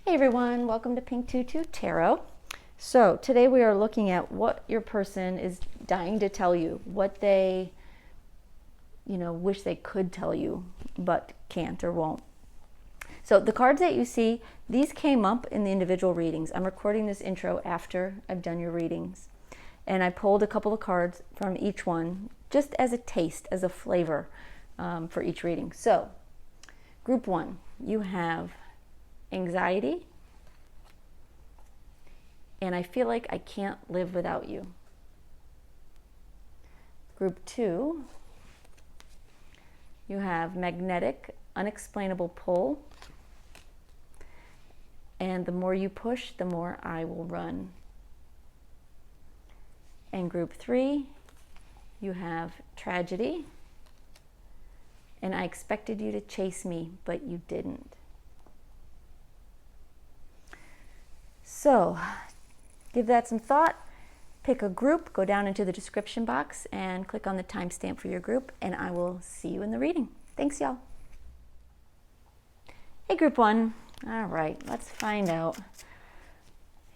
Hey everyone, welcome to Pink Tutu Tarot. So today we are looking at what your person is dying to tell you, what they, wish they could tell you, but can't or won't. So the cards that you see, these came up in the individual readings. I'm recording this intro after I've done your readings. And I pulled a couple of cards from each one, just as a taste, as a flavor for each reading. So, group one, you have anxiety, and I feel like I can't live without you. Group two, you have magnetic, unexplainable pull, and the more you push, the more I will run. And group three, you have tragedy, and I expected you to chase me, but you didn't. So, give that some thought, pick a group, go down into the description box and click on the timestamp for your group, and I will see you in the reading. Thanks, y'all. Hey, group one. All right, let's find out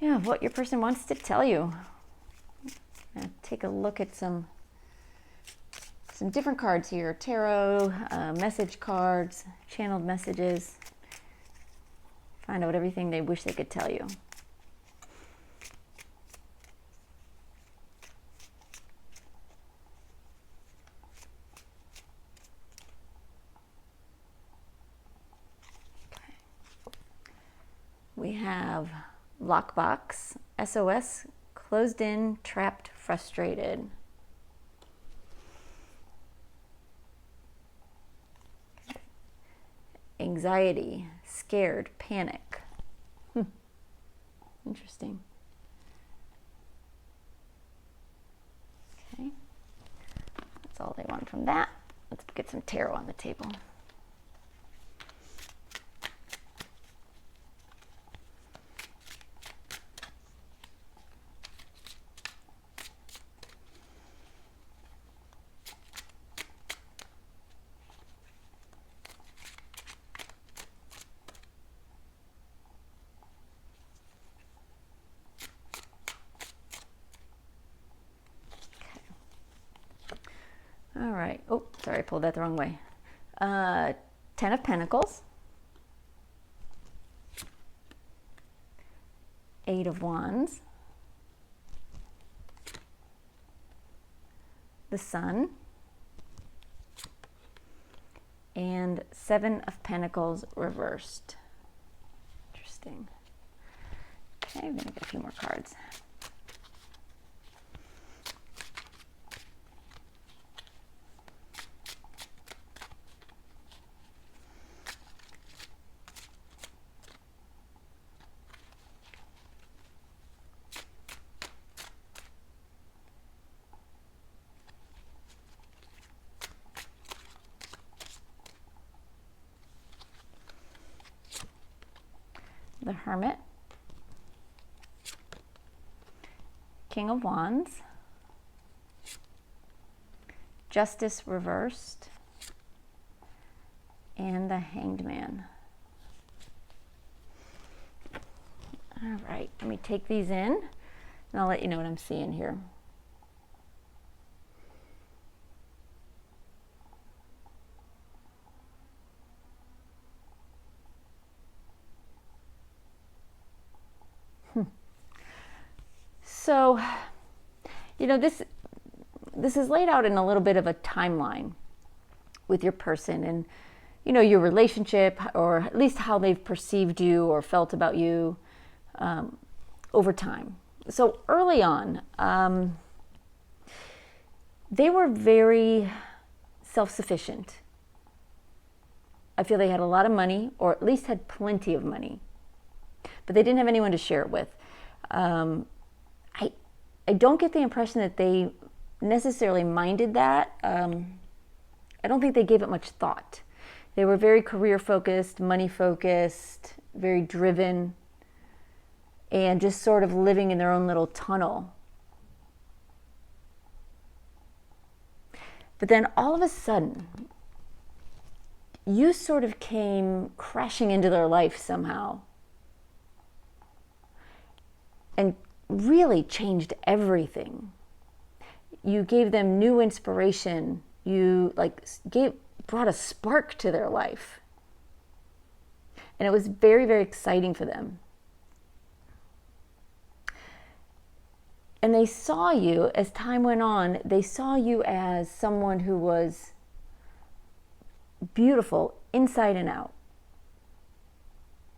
what your person wants to tell you. Now, take a look at some different cards here. Tarot, message cards, channeled messages. Find out everything they wish they could tell you. We have lockbox, SOS, closed in, trapped, frustrated. Anxiety, scared, panic. Interesting. Okay, that's all they want from that. Let's get some tarot on the table. All right. Oh, sorry, I pulled that the wrong way. 10 of Pentacles. 8 of Wands. The Sun. And 7 of Pentacles reversed. Interesting. Okay, I'm going to get a few more cards. The Hermit, King of Wands, Justice reversed, and the Hanged Man. All right, let me take these in, and I'll let you know what I'm seeing here. So, this is laid out in a little bit of a timeline with your person and, your relationship, or at least how they've perceived you or felt about you over time. So early on, they were very self-sufficient. I feel they had a lot of money, or at least had plenty of money, but they didn't have anyone to share it with. I don't get the impression that they necessarily minded that. I don't think they gave it much thought. They were very career focused, money focused, very driven, and just sort of living in their own little tunnel. But then all of a sudden, you sort of came crashing into their life somehow. and really changed everything. You gave them new inspiration. You brought a spark to their life. And it was very, very exciting for them. And they saw you, as time went on, they saw you as someone who was beautiful inside and out.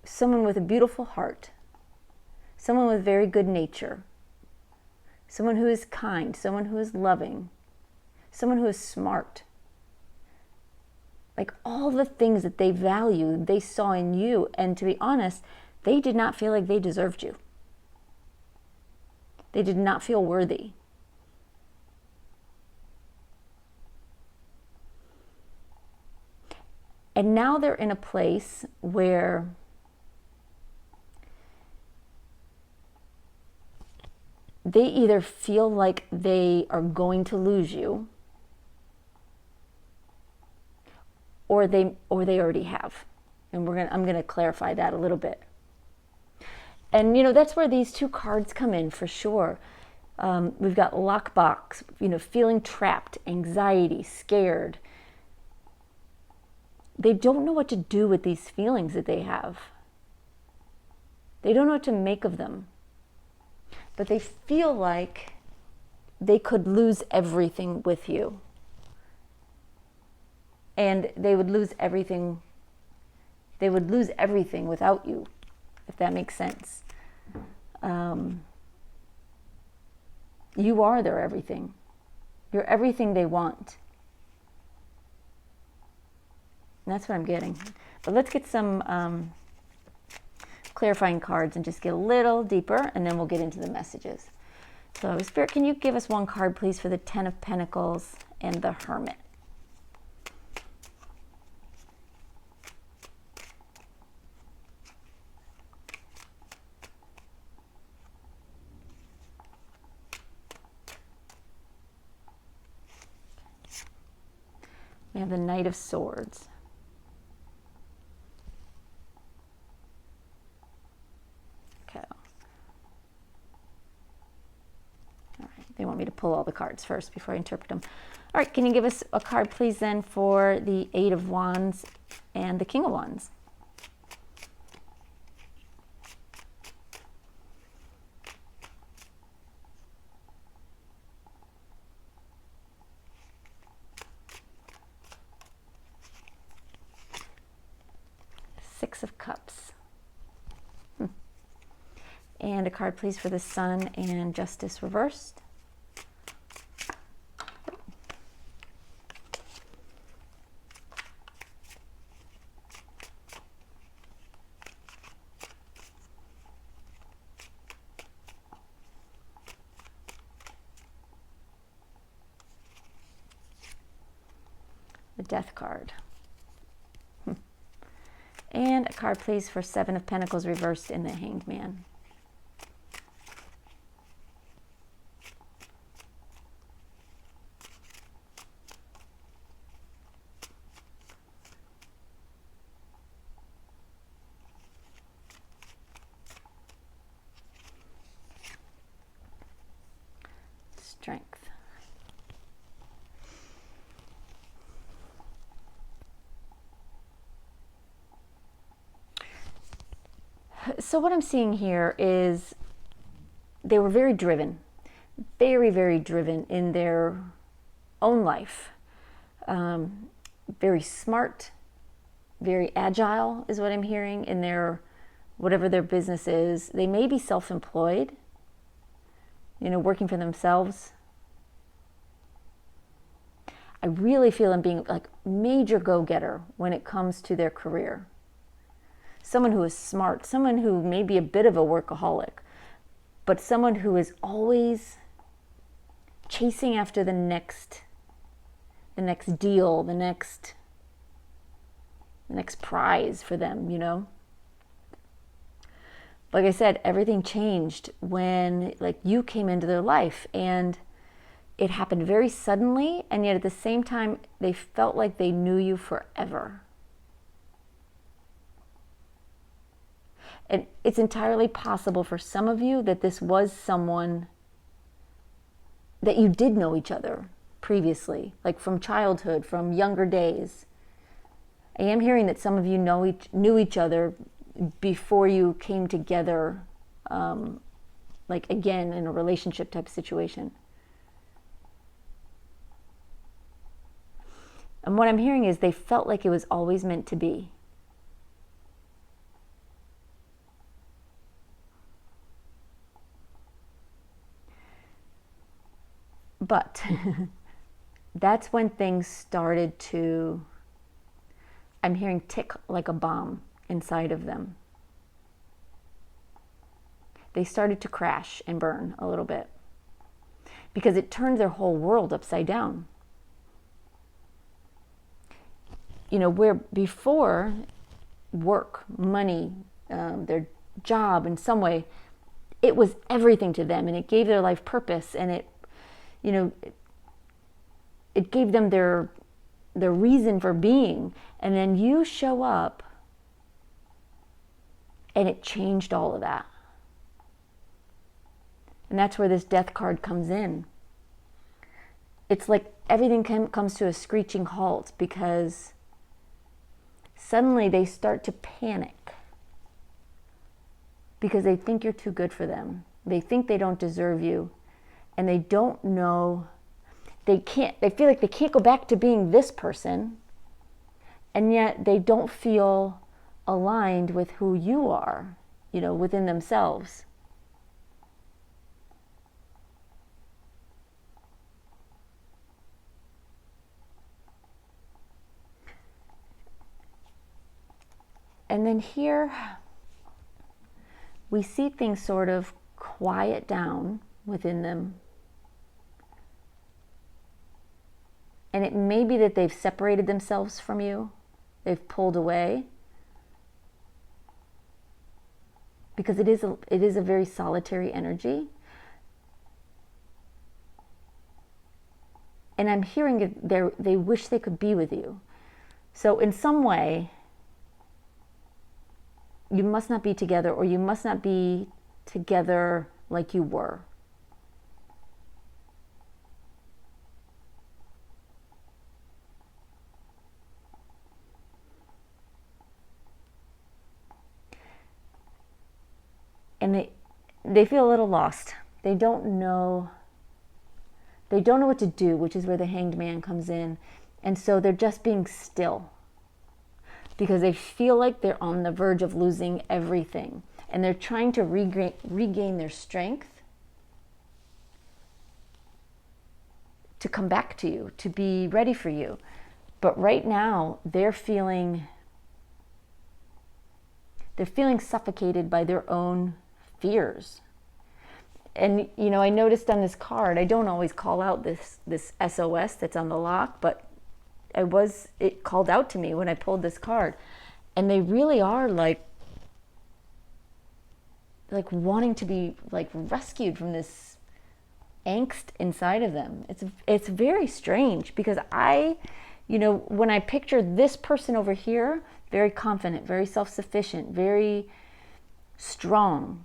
Someone with a beautiful heart. Someone with very good nature. Someone who is kind. Someone who is loving. Someone who is smart. Like all the things that they valued, they saw in you. And to be honest, they did not feel like they deserved you. They did not feel worthy. And now they're in a place where they either feel like they are going to lose you, or they already have. And I'm going to clarify that a little bit. And, that's where these two cards come in for sure. We've got lockbox, feeling trapped, anxiety, scared. They don't know what to do with these feelings that they have. They don't know what to make of them. But they feel like they could lose everything with you. And they would lose everything. They would lose everything without you, if that makes sense. You are their everything. You're everything they want. And that's what I'm getting. But let's get some clarifying cards and just get a little deeper, and then we'll get into the messages. So, Spirit, can you give us one card, please, for the Ten of Pentacles and the Hermit? We have the Knight of Swords. Okay. All right. They want me to pull all the cards first before I interpret them. All right. Can you give us a card, please, then, for the Eight of Wands and the King of Wands? Six of Cups. And a card, please, for the Sun and Justice reversed. The Death card. And a card, please, for Seven of Pentacles reversed in the Hanged Man. Strength. So what I'm seeing here is they were very driven, very, very driven in their own life. Very smart, very agile is what I'm hearing in their, whatever their business is. They may be self-employed, working for themselves. I really feel them being like major go-getter when it comes to their career. Someone who is smart, someone who may be a bit of a workaholic, but someone who is always chasing after the next deal, the next prize for them, Like I said, everything changed when you came into their life, and it happened very suddenly, and yet at the same time, they felt like they knew you forever. And it's entirely possible for some of you that this was someone that you did know each other previously, like from childhood, from younger days. I am hearing that some of you knew each other before you came together, like again in a relationship type situation. And what I'm hearing is they felt like it was always meant to be. But that's when things started to, I'm hearing tick like a bomb inside of them. They started to crash and burn a little bit because it turned their whole world upside down. You know, where before work, money, their job in some way, it was everything to them and it gave their life purpose, and it, you know, it gave them their reason for being. And then you show up and it changed all of that. And that's where this death card comes in. It's like everything comes to a screeching halt because suddenly they start to panic because they think you're too good for them. They think they don't deserve you. And they don't know, they feel like they can't go back to being this person, and yet they don't feel aligned with who you are, you know, within themselves. And then here, we see things sort of quiet down within them. And it may be that they've separated themselves from you. They've pulled away. Because it is a very solitary energy. And I'm hearing they wish they could be with you. So in some way, you must not be together, or you must not be together like you were. And they feel a little lost. They don't know what to do, which is where the Hanged Man comes in. And so they're just being still because they feel like they're on the verge of losing everything. And they're trying to regain their strength to come back to you, to be ready for you. But right now, they're feeling suffocated by their own fears. And, you know, I noticed on this card, I don't always call out this SOS that's on the lock, but it called out to me when I pulled this card. And they really are like wanting to be like rescued from this angst inside of them. It's very strange because when I picture this person over here, very confident, very self-sufficient, very strong,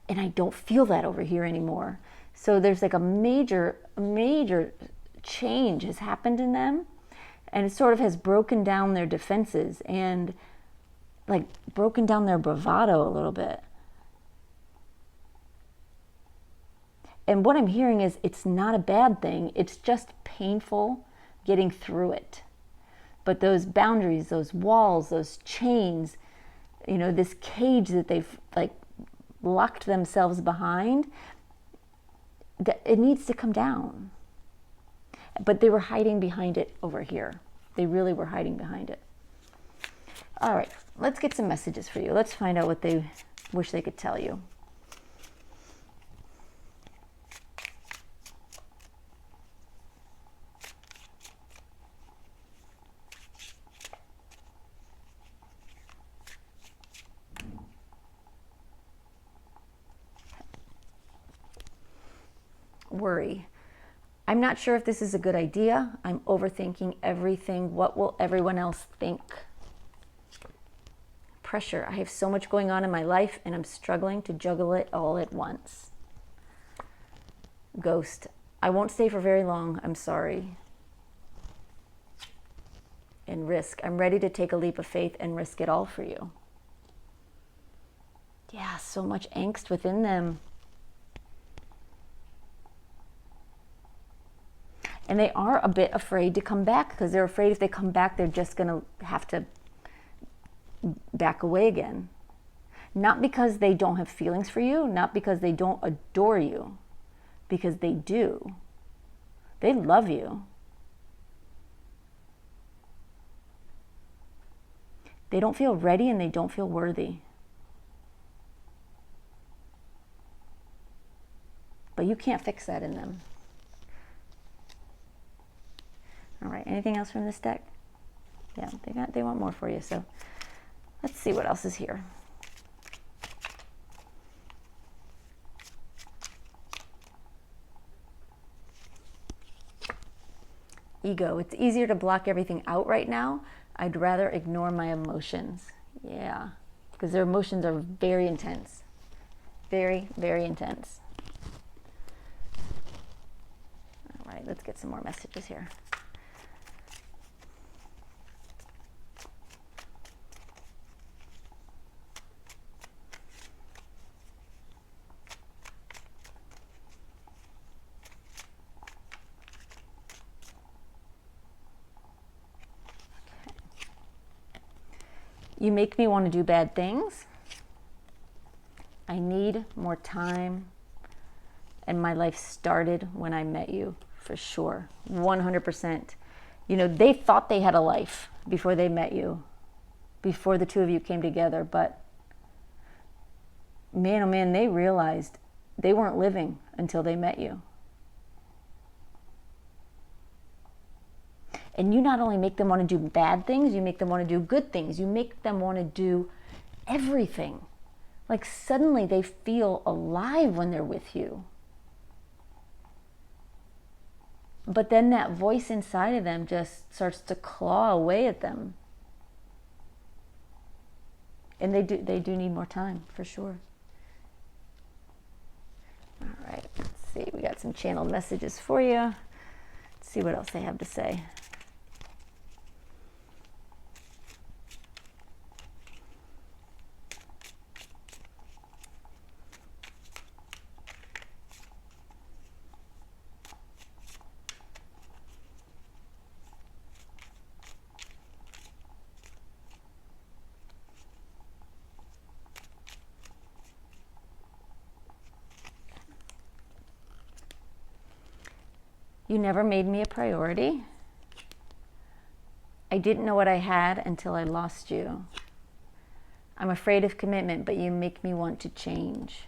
and I don't feel that over here anymore. So there's like a major change has happened in them, and it sort of has broken down their defenses and like broken down their bravado a little bit. And what I'm hearing is it's not a bad thing. It's just painful getting through it. But those boundaries, those walls, those chains, you know, this cage that they've like locked themselves behind, it needs to come down. But they were hiding behind it over here. They really were hiding behind it. All right, let's get some messages for you. Let's find out what they wish they could tell you. Worry. I'm not sure if this is a good idea. I'm overthinking everything. What will everyone else think? pressure. I have so much going on in my life and I'm struggling to juggle it all at once. Ghost, I won't stay for very long. I'm sorry. And risk, I'm ready to take a leap of faith and risk it all for you. Yeah, so much angst within them. And they are a bit afraid to come back because they're afraid if they come back, they're just going to have to back away again. Not because they don't have feelings for you, not because they don't adore you, because they do. They love you. They don't feel ready and they don't feel worthy. But you can't fix that in them. All right, anything else from this deck? Yeah, they want more for you, so let's see what else is here. Ego, it's easier to block everything out right now. I'd rather ignore my emotions. Yeah, because their emotions are very intense. Very, very intense. All right, let's get some more messages here. You make me want to do bad things. I need more time. And my life started when I met you, for sure. 100%. You know, they thought they had a life before they met you, before the two of you came together. But man, oh man, they realized they weren't living until they met you. And you not only make them want to do bad things, you make them want to do good things. You make them want to do everything. Like suddenly they feel alive when they're with you. But then that voice inside of them just starts to claw away at them. And they do need more time, for sure. All right, let's see. We got some channeled messages for you. Let's see what else they have to say. You never made me a priority. I didn't know what I had until I lost you. I'm afraid of commitment, but you make me want to change.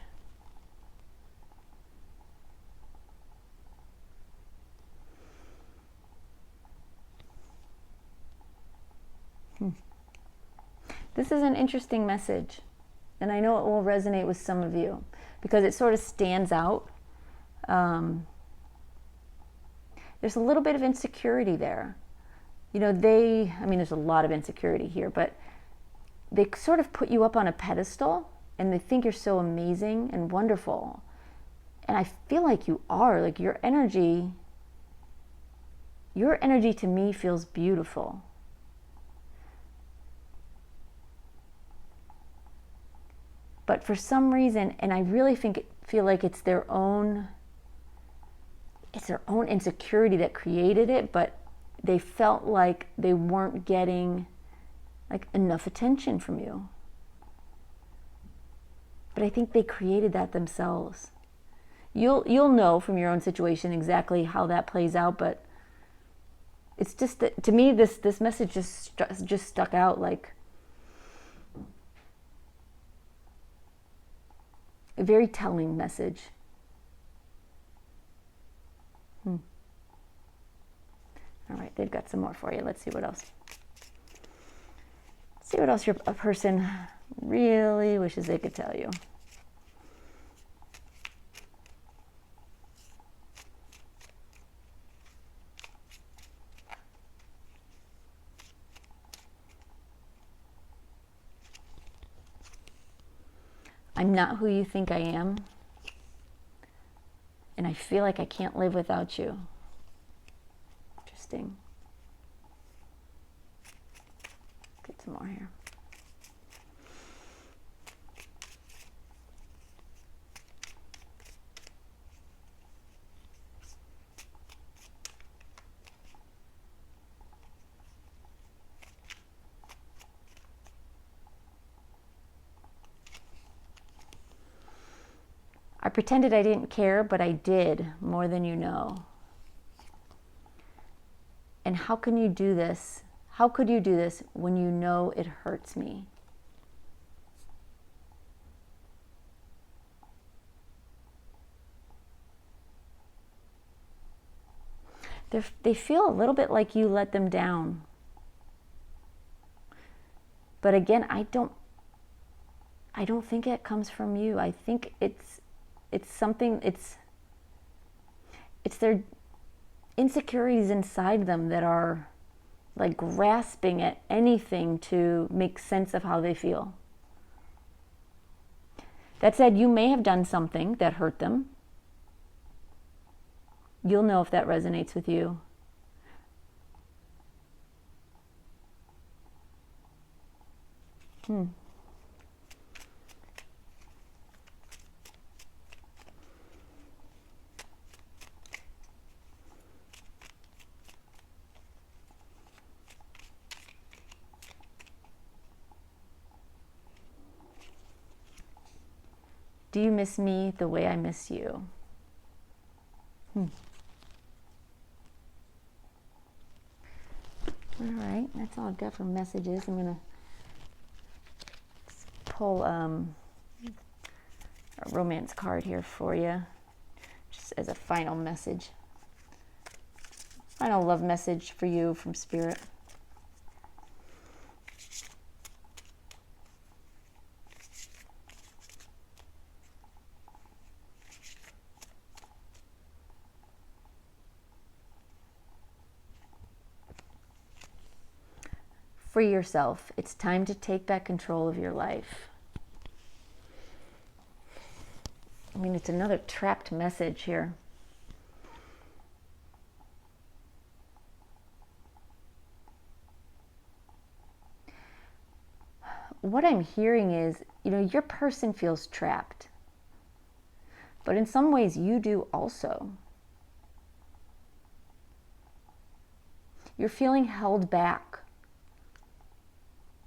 This is an interesting message, and I know it will resonate with some of you because it sort of stands out. There's a little bit of insecurity there. You know, there's a lot of insecurity here, but they sort of put you up on a pedestal and they think you're so amazing and wonderful. And I feel like you are. Like your energy to me feels beautiful. But for some reason, and I really feel like it's their own insecurity that created it, but they felt like they weren't getting like enough attention from you. But I think they created that themselves. You'll know from your own situation exactly how that plays out, but it's just that to me this message just stuck out like a very telling message. All right, they've got some more for you. Let's see what else. See what else a person really wishes they could tell you. I'm not who you think I am, and I feel like I can't live without you. Interesting. Get some more here. I pretended I didn't care, but I did more than you know. And how can you do this? How could you do this when you know it hurts me? They feel a little bit like you let them down. But again, I don't think it comes from you. I think it's something, it's their insecurities inside them that are like grasping at anything to make sense of how they feel. That said, you may have done something that hurt them. You'll know if that resonates with you. Do you miss me the way I miss you? All right, that's all I've got for messages. I'm going to pull a romance card here for you, just as a final message. Final love message for you from Spirit. Free yourself. It's time to take back control of your life. I mean, it's another trapped message here. What I'm hearing is, your person feels trapped. But in some ways, you do also. You're feeling held back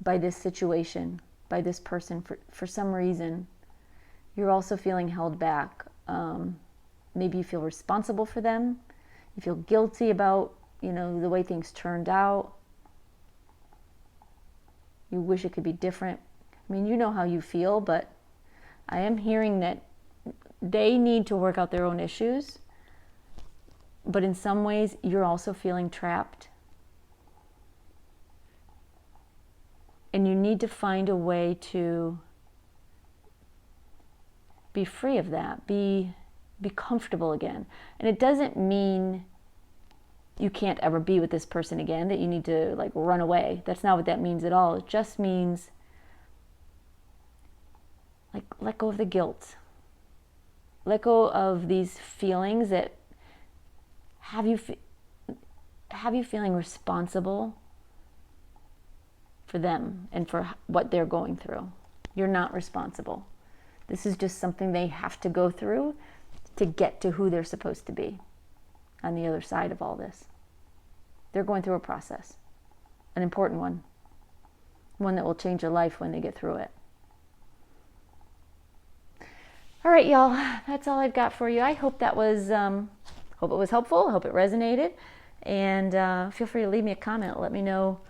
by this situation, by this person, for some reason. You're also feeling held back. Maybe you feel responsible for them. You feel guilty about, the way things turned out. You wish it could be different. I mean, you know how you feel, but I am hearing that they need to work out their own issues. But in some ways, you're also feeling trapped. And you need to find a way to be free of that, be comfortable again. And it doesn't mean you can't ever be with this person again, that you need to like run away. That's not what that means at all. It just means like let go of the guilt. Let go of these feelings that have you feeling responsible for them and for what they're going through. You're not responsible. This is just something they have to go through to get to who they're supposed to be on the other side of all this. They're going through a process, an important one that will change their life when they get through it. All right, y'all, that's all I've got for you. I hope that was, hope it was helpful. I hope it resonated. And feel free to leave me a comment. Let me know,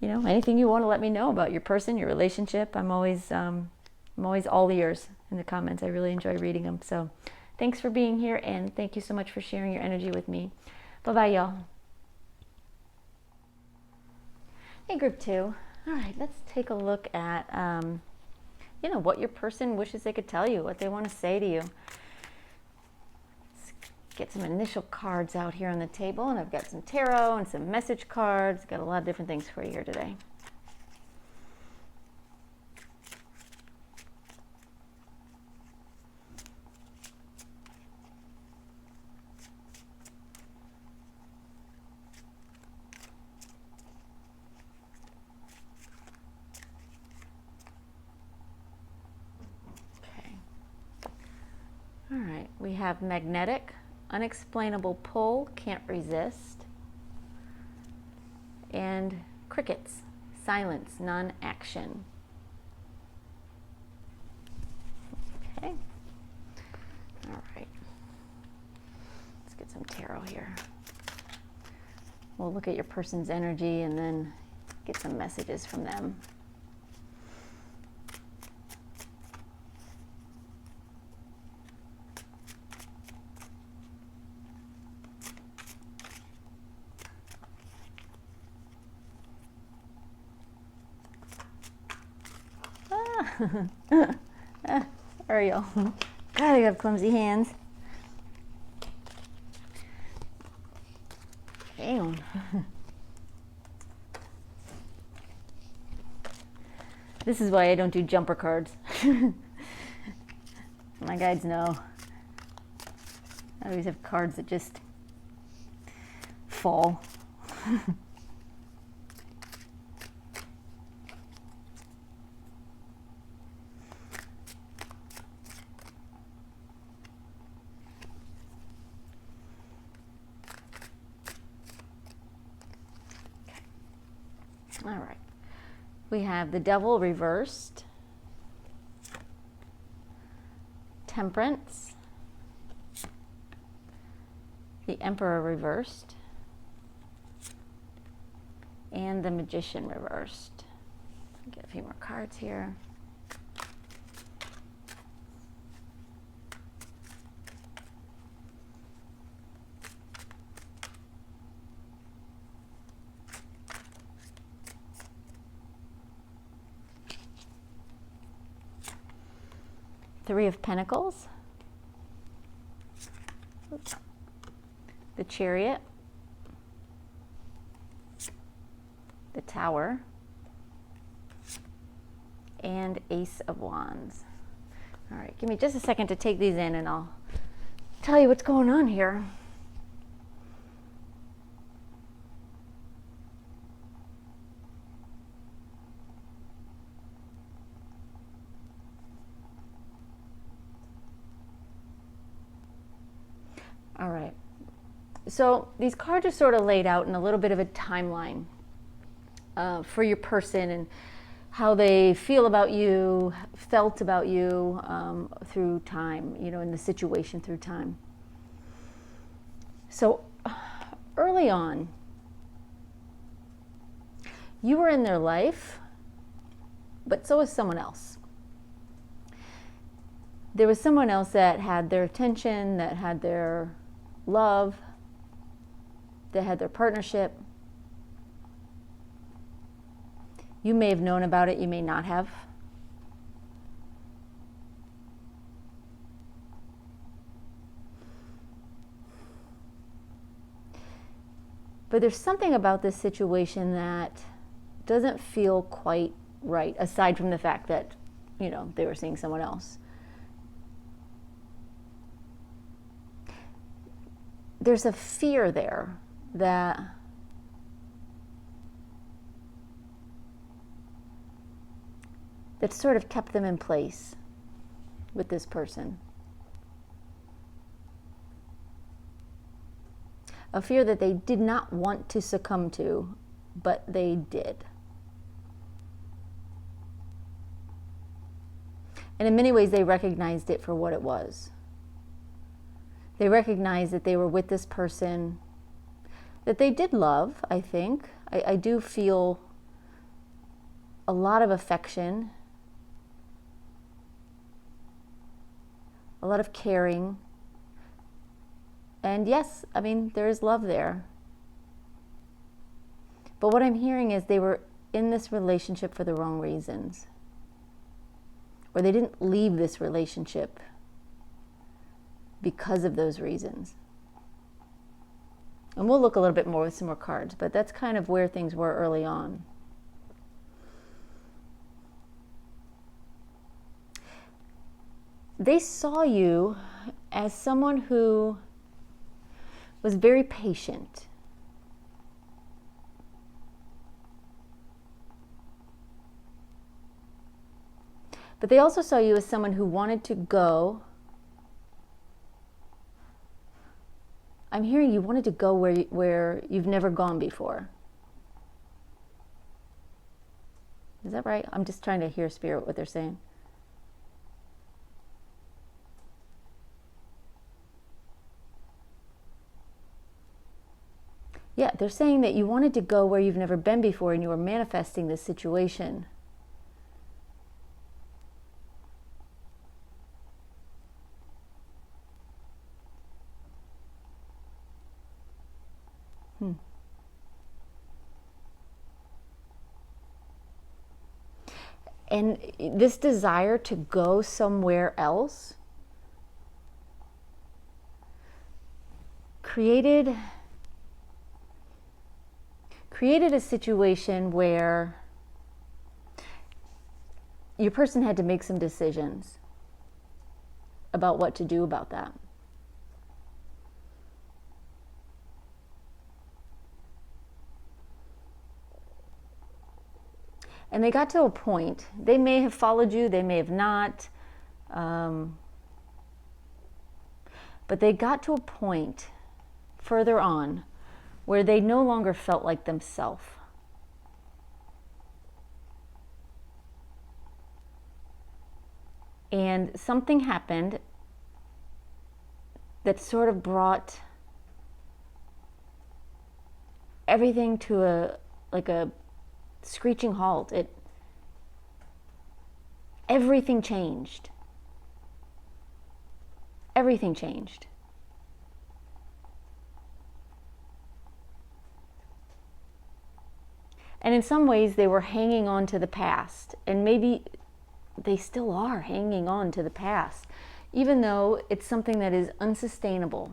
anything you want to let me know about your person, your relationship. I'm always all ears in the comments. I really enjoy reading them. So thanks for being here, and thank you so much for sharing your energy with me. Bye-bye, y'all. Hey, group 2. All right, let's take a look at, what your person wishes they could tell you, what they want to say to you. Let's get some initial cards out here on the table, and I've got some tarot and some message cards. Got a lot of different things for you here today. have magnetic, unexplainable pull, can't resist, and crickets, silence, non-action. Okay. All right. Let's get some tarot here. We'll look at your person's energy and then get some messages from them. Ariel. God, I have clumsy hands. Hang on. This is why I don't do jumper cards. My guides know. I always have cards that just fall. All right, we have the Devil reversed, Temperance, the Emperor reversed, and the Magician reversed. Get a few more cards here. Three of Pentacles, the Chariot, the Tower, and Ace of Wands. All right, give me just a second to take these in and I'll tell you what's going on here. All right, so these cards are sort of laid out in a little bit of a timeline for your person and how they feel about you, felt about you through time, you know, in the situation through time. So early on, you were in their life, but so was someone else. There was someone else that had their attention, that had their love, that had their partnership. You may have known about it, you may not have. But there's something about this situation that doesn't feel quite right, aside from the fact that, you know, they were seeing someone else. There's a fear there that sort of kept them in place with this person. A fear that they did not want to succumb to, but they did. And in many ways, they recognized it for what it was. They recognized that they were with this person that they did love, I think. I do feel a lot of affection, a lot of caring. And yes, I mean, there is love there. But what I'm hearing is they were in this relationship for the wrong reasons. Or they didn't leave this relationship because of those reasons. And we'll look a little bit more with some more cards, but that's kind of where things were early on. They saw you as someone who was very patient. But they also saw you as someone who wanted to go I'm hearing you wanted to go where you've never gone before. Is that right? I'm just trying to hear Spirit what they're saying. Yeah, they're saying that you wanted to go where you've never been before and you were manifesting this situation. And this desire to go somewhere else created a situation where your person had to make some decisions about what to do about that. And they got to a point, they may have followed you, they may have not, but they got to a point further on where they no longer felt like themselves. And something happened that sort of brought everything to a screeching halt. Everything changed. Everything changed. And in some ways they were hanging on to the past, and maybe they still are hanging on to the past, even though it's something that is unsustainable.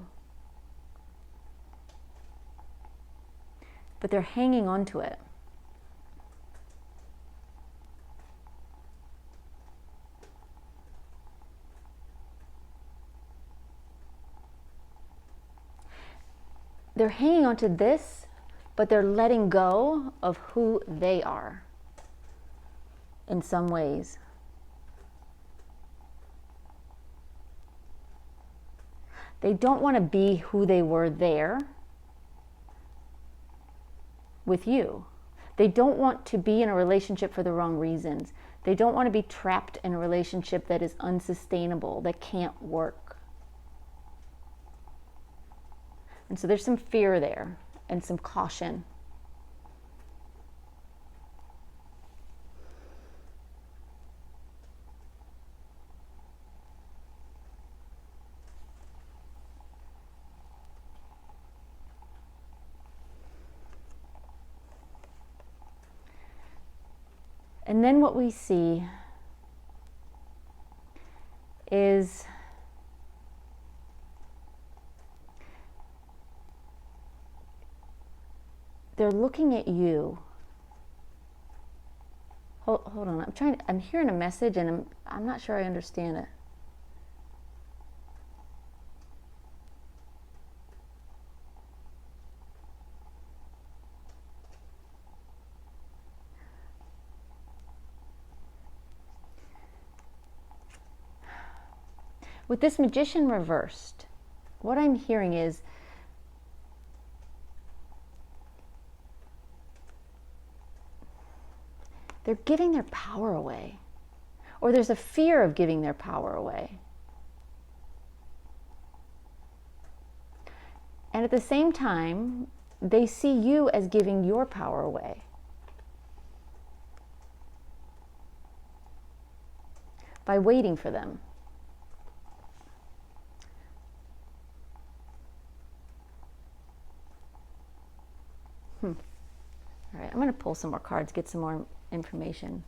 But they're hanging on to it. They're hanging on to this, but they're letting go of who they are in some ways. They don't want to be who they were there with you. They don't want to be in a relationship for the wrong reasons. They don't want to be trapped in a relationship that is unsustainable, that can't work. And so there's some fear there and some caution. And then what we see is they're looking at you. Hold on. I'm hearing a message and I'm not sure I understand it. With this Magician reversed, what I'm hearing is they're giving their power away, or there's a fear of giving their power away. And at the same time, they see you as giving your power away by waiting for them. All right, I'm going to pull some more cards, get some more information.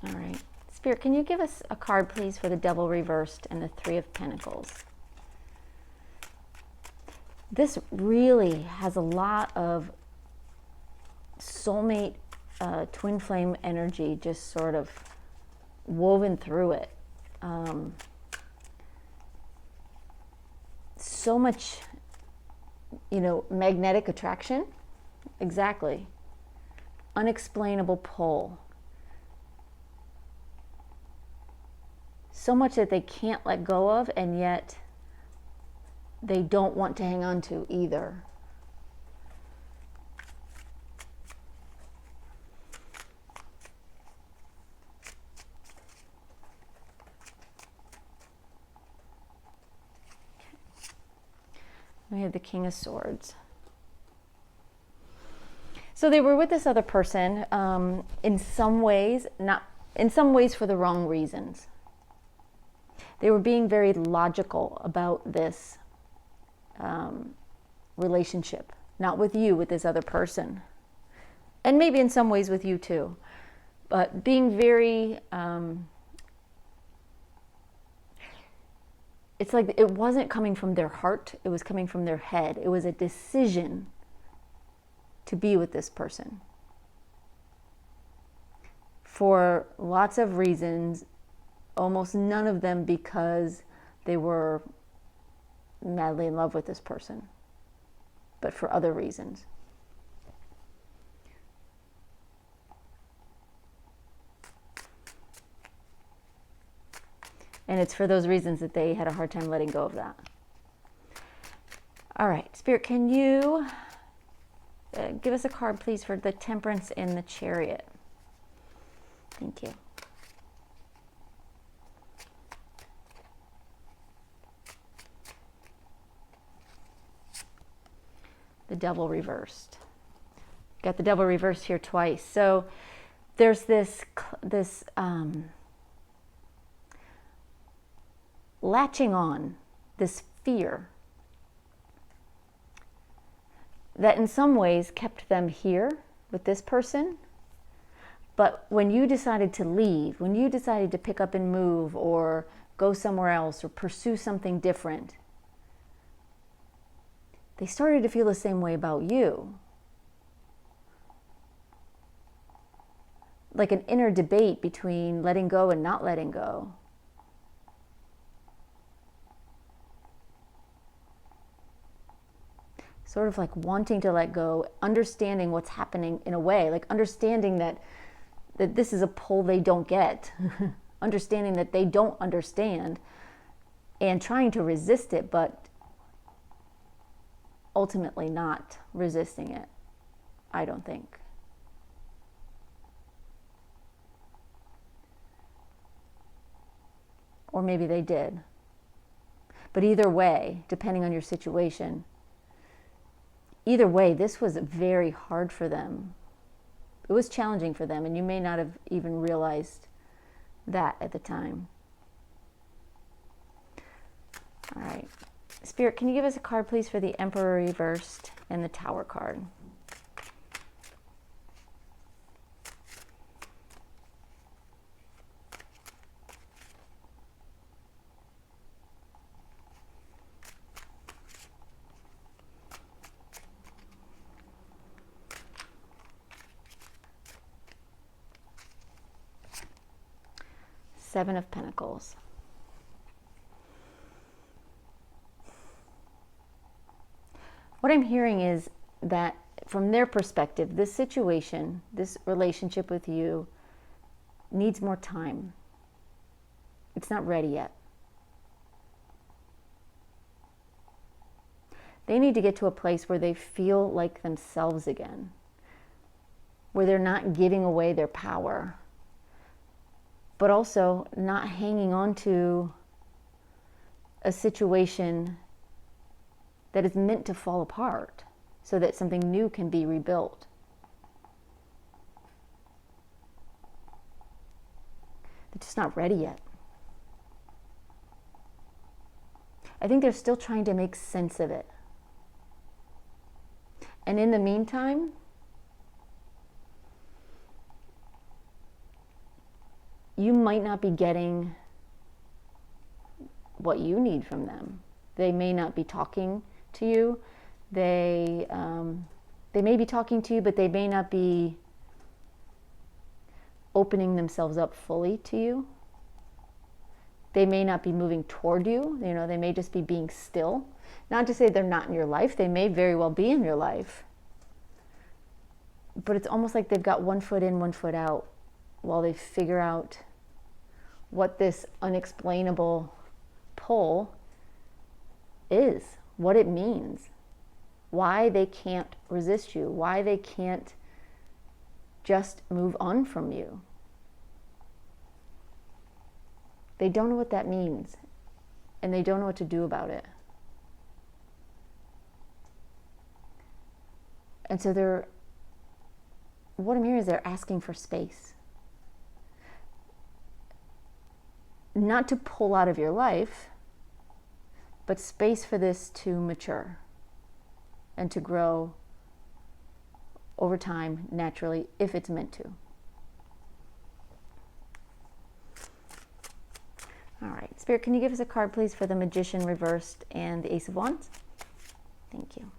All right. Spirit, can you give us a card, please, for the Devil reversed and the Three of Pentacles? This really has a lot of soulmate, twin flame energy just sort of woven through it. So much, magnetic attraction. Exactly. Unexplainable pull. So much that they can't let go of, and yet they don't want to hang on to either. We have the King of Swords. So they were with this other person in some ways for the wrong reasons. They were being very logical about this relationship, not with you, with this other person. And maybe in some ways with you too. But being very, it's like it wasn't coming from their heart, it was coming from their head. It was a decision to be with this person for lots of reasons, almost none of them because they were madly in love with this person, but for other reasons. And it's for those reasons that they had a hard time letting go of that. All right, Spirit, can you give us a card, please, for the Temperance and the Chariot? Thank you. The Devil reversed. Got the Devil reversed here twice. So there's this latching on, this fear that in some ways kept them here with this person. But when you decided to leave, when you decided to pick up and move or go somewhere else or pursue something different, they started to feel the same way about you. Like an inner debate between letting go and not letting go. Sort of like wanting to let go, understanding what's happening in a way, like understanding that this is a pull they don't get, understanding that they don't understand, and trying to resist it, but ultimately not resisting it, I don't think. Or maybe they did. But either way, depending on your situation, either way, this was very hard for them. It was challenging for them, and you may not have even realized that at the time. All right. Spirit, can you give us a card, please, for the Emperor reversed and the Tower card? Seven of Pentacles. What I'm hearing is that from their perspective, this situation, this relationship with you needs more time. It's not ready yet. They need to get to a place where they feel like themselves again, where they're not giving away their power, but also not hanging on to a situation that is meant to fall apart so that something new can be rebuilt. They're just not ready yet. I think they're still trying to make sense of it. And in the meantime, you might not be getting what you need from them. They may not be talking to you. They may be talking to you, but they may not be opening themselves up fully to you. They may not be moving toward you. You know, they may just be being still. Not to say they're not in your life. They may very well be in your life. But it's almost like they've got one foot in, one foot out while they figure out what this unexplainable pull is, what it means, why they can't resist you, why they can't just move on from you. They don't know what that means, and they don't know what to do about it. And so what I'm hearing is they're asking for space. Not to pull out of your life, but space for this to mature and to grow over time, naturally, if it's meant to. All right, Spirit, can you give us a card, please, for the Magician reversed and the Ace of Wands? Thank you.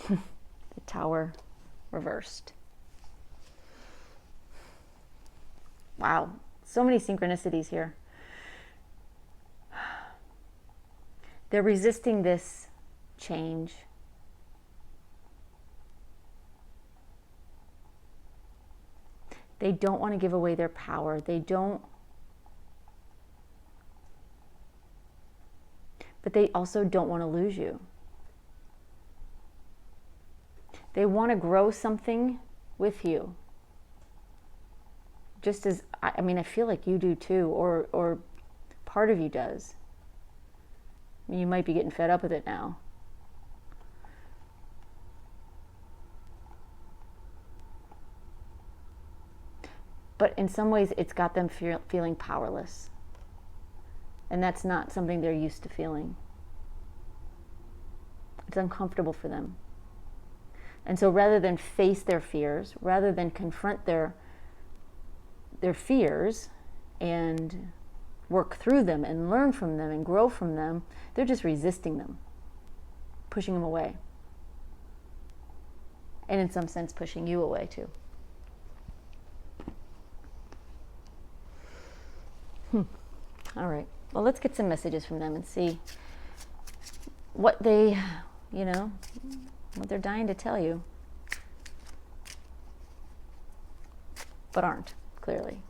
The Tower reversed. Wow, so many synchronicities here. They're resisting this change. They don't want to give away their power. But they also don't want to lose you. They want to grow something with you. Just as, I feel like you do too, or part of you does. You might be getting fed up with it now. But in some ways, it's got them feeling powerless. And that's not something they're used to feeling. It's uncomfortable for them. And so rather than face their fears, rather than confront their fears and work through them and learn from them and grow from them, they're just resisting them, pushing them away. And in some sense, pushing you away too. All right. Well, let's get some messages from them and see what they, what they're dying to tell you, but aren't, clearly.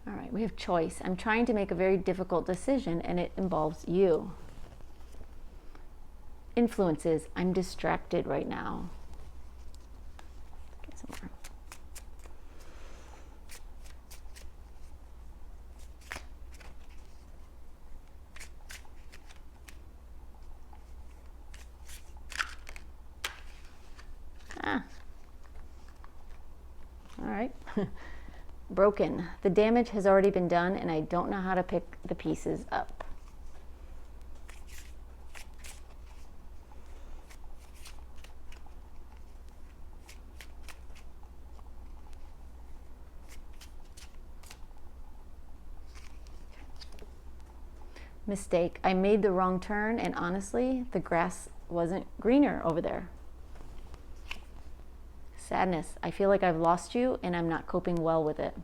All right, we have choice. I'm trying to make a very difficult decision, and it involves you. Influences. I'm distracted right now. Get some more. All right. Broken. The damage has already been done, and I don't know how to pick the pieces up. Mistake. I made the wrong turn, and honestly, the grass wasn't greener over there. Sadness. I feel like I've lost you, and I'm not coping well with it.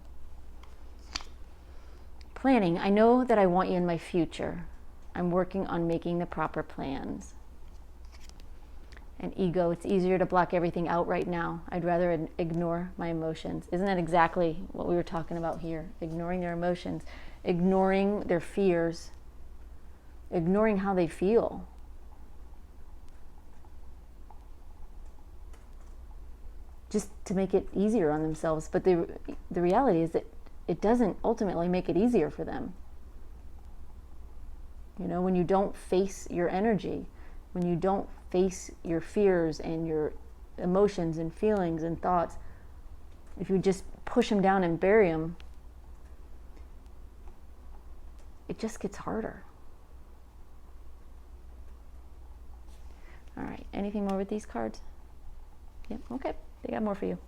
Planning. I know that I want you in my future. I'm working on making the proper plans. And ego. It's easier to block everything out right now. I'd rather ignore my emotions. Isn't that exactly what we were talking about here? Ignoring their emotions, ignoring their fears, ignoring how they feel. Just to make it easier on themselves. But the reality is that it doesn't ultimately make it easier for them. When you don't face your energy, when you don't face your fears and your emotions and feelings and thoughts, if you just push them down and bury them, it just gets harder. All right, anything more with these cards? Yep, okay, they got more for you.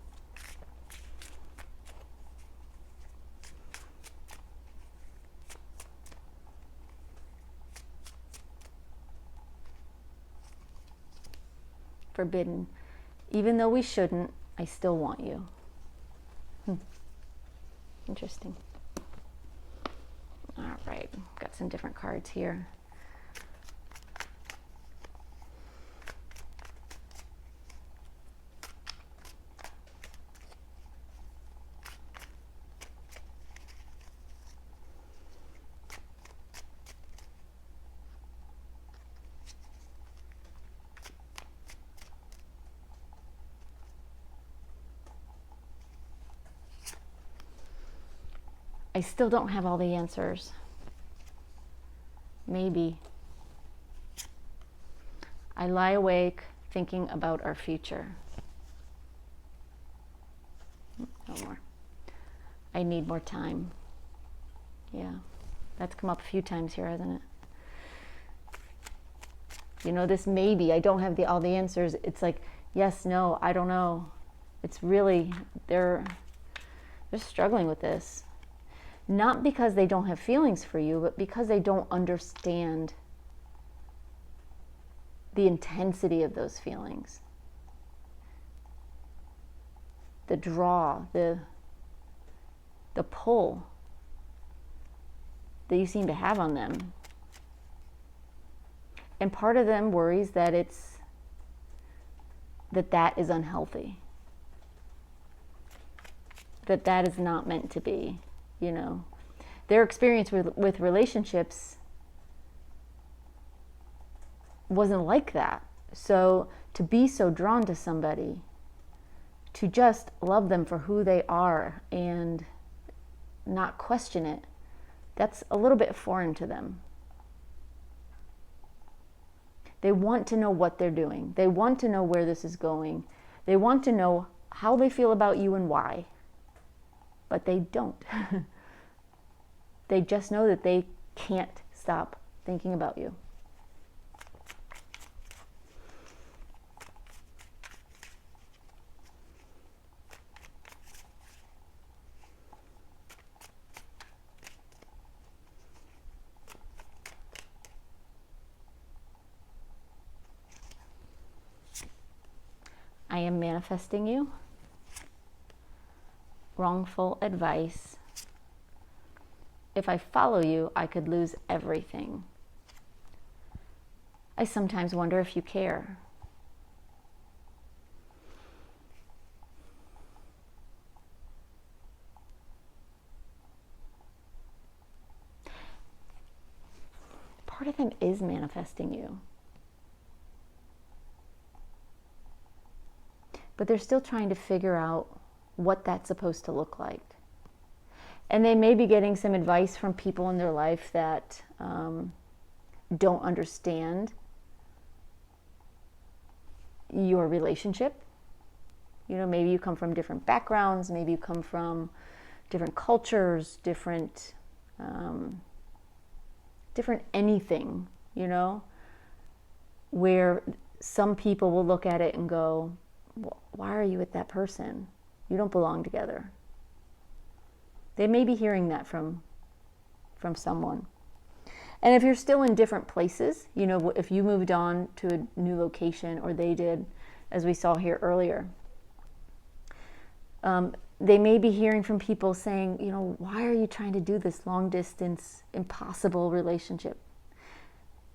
forbidden. Even though we shouldn't, I still want you. Interesting. All right, got some different cards here. I still don't have all the answers. Maybe. I lie awake thinking about our future. No more. I need more time. Yeah, that's come up a few times here, hasn't it? You know, this maybe, I don't have all the answers. It's like, yes, no, I don't know. It's really, they're struggling with this. Not because they don't have feelings for you, but because they don't understand the intensity of those feelings. The draw, the pull that you seem to have on them. And part of them worries that that is unhealthy. That is not meant to be. You know, their experience with relationships wasn't like that. So to be so drawn to somebody, to just love them for who they are and not question it, that's a little bit foreign to them. They want to know what they're doing. They want to know where this is going. They want to know how they feel about you and why. But they don't. They just know that they can't stop thinking about you. I am manifesting you. Wrongful advice. If I follow you, I could lose everything. I sometimes wonder if you care. Part of them is manifesting you. But they're still trying to figure out what that's supposed to look like. And they may be getting some advice from people in their life that don't understand your relationship. You know, maybe you come from different backgrounds, maybe you come from different cultures, different anything, you know, where some people will look at it and go, why are you with that person? You don't belong together. They may be hearing that from someone. And if you're still in different places, you know, if you moved on to a new location, or they did, as we saw here earlier, they may be hearing from people saying, you know, why are you trying to do this long distance, impossible relationship?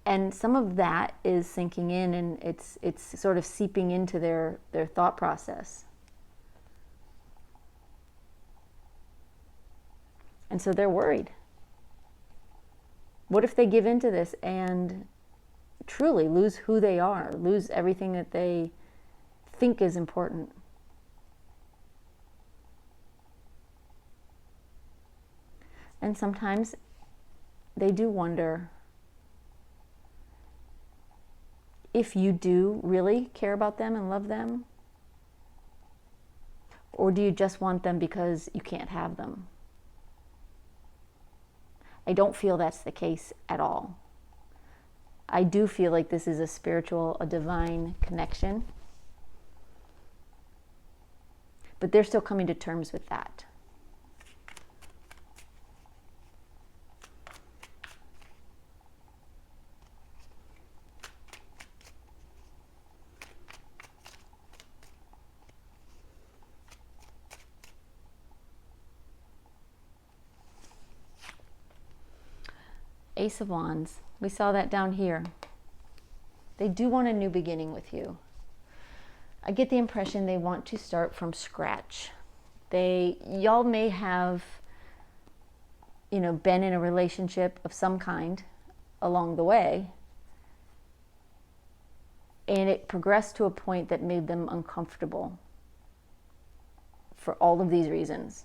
And some of that is sinking in, and it's sort of seeping into their thought process. And so they're worried. What if they give into this and truly lose who they are, lose everything that they think is important? And sometimes they do wonder if you do really care about them and love them, or do you just want them because you can't have them? I don't feel that's the case at all. I do feel like this is a spiritual, a divine connection. But they're still coming to terms with that. Ace of Wands. We saw that down here. They do want a new beginning with you. I get the impression they want to start from scratch. Y'all may have, been in a relationship of some kind along the way, and it progressed to a point that made them uncomfortable for all of these reasons.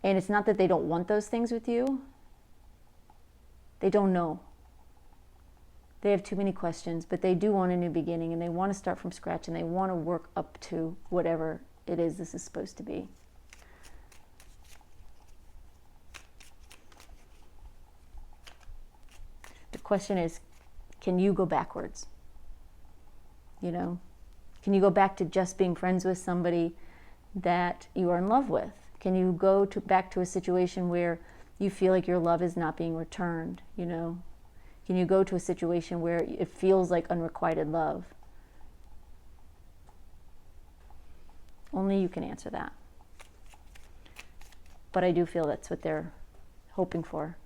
And it's not that they don't want those things with you. They don't know. They have too many questions, but they do want a new beginning, and they want to start from scratch, and they want to work up to whatever it is this is supposed to be. The question is, can you go backwards? Can you go back to just being friends with somebody that you are in love with? Can you go back to a situation where you feel like your love is not being returned? Can you go to a situation where it feels like unrequited love? Only you can answer that. But I do feel that's what they're hoping for.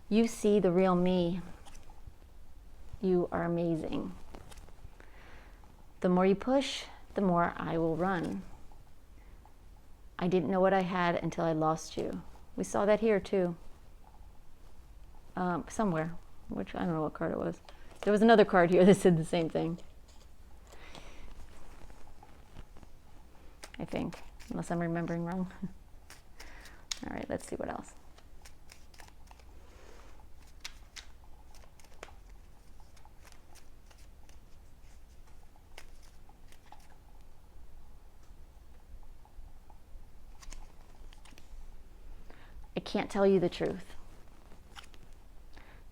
You see the real me. You are amazing. The more you push, the more I will run. I didn't know what I had until I lost you. We saw that here too. Somewhere, which I don't know what card it was. There was another card here that said the same thing. I think, unless I'm remembering wrong. All right, let's see what else. I can't tell you the truth.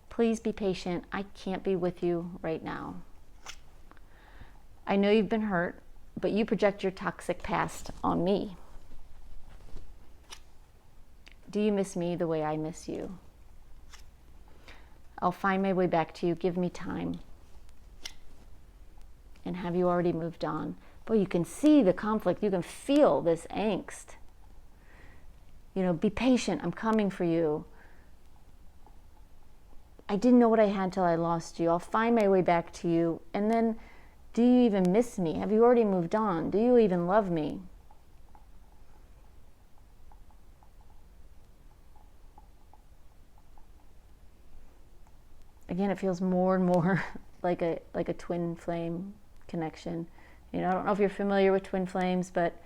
Please be patient. I can't be with you right now. I know you've been hurt, but you project your toxic past on me. Do you miss me the way I miss you? I'll find my way back to you. Give me time. And have you already moved on? Boy, you can see the conflict. You can feel this angst. Be patient. I'm coming for you. I didn't know what I had till I lost you. I'll find my way back to you. And then, do you even miss me? Have you already moved on? Do you even love me? Again, it feels more and more like a twin flame connection. I don't know if you're familiar with twin flames, but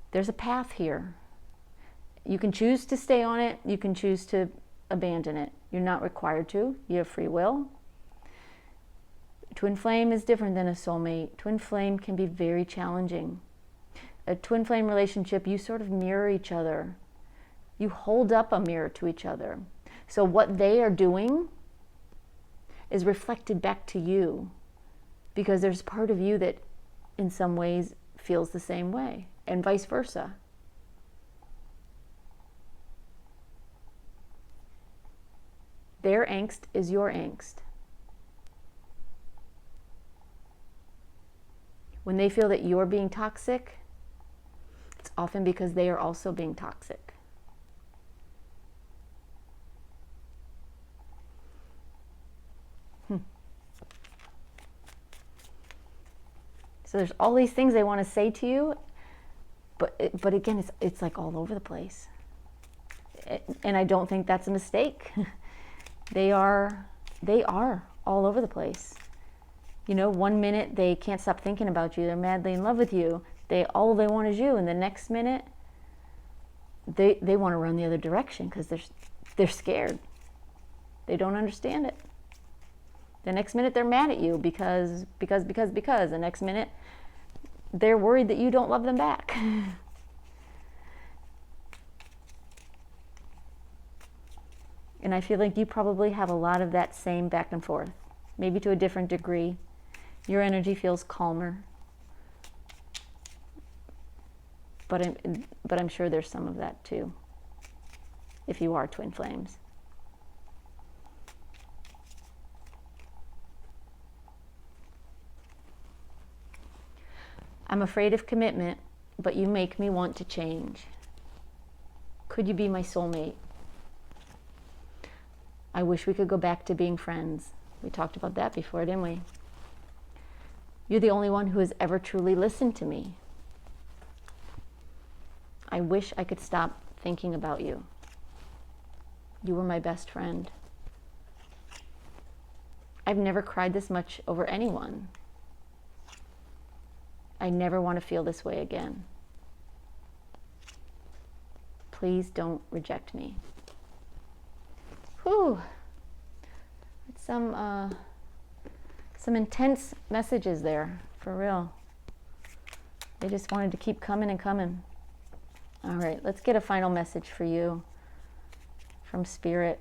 there's a path here. You can choose to stay on it. You can choose to abandon it. You're not required to. You have free will. Twin flame is different than a soulmate. Twin flame can be very challenging. A twin flame relationship, you sort of mirror each other. You hold up a mirror to each other. So what they are doing is reflected back to you, because there's part of you that in some ways feels the same way, and vice versa. Their angst is your angst. When they feel that you're being toxic, it's often because they are also being toxic. So there's all these things they want to say to you, but again, it's like all over the place. And I don't think that's a mistake. They are all over the place. 1 minute they can't stop thinking about you. They're madly in love with you. All they want is you. And the next minute, they want to run the other direction because they're scared. They don't understand it. The next minute they're mad at you because. The next minute they're worried that you don't love them back. And I feel like you probably have a lot of that same back and forth, maybe to a different degree. Your energy feels calmer. but I'm sure there's some of that too, if you are twin flames. I'm afraid of commitment, but you make me want to change. Could you be my soulmate? I wish we could go back to being friends. We talked about that before, didn't we? You're the only one who has ever truly listened to me. I wish I could stop thinking about you. You were my best friend. I've never cried this much over anyone. I never want to feel this way again. Please don't reject me. Whew. It's some intense messages there, for real. They just wanted to keep coming and coming. All right, let's get a final message for you from Spirit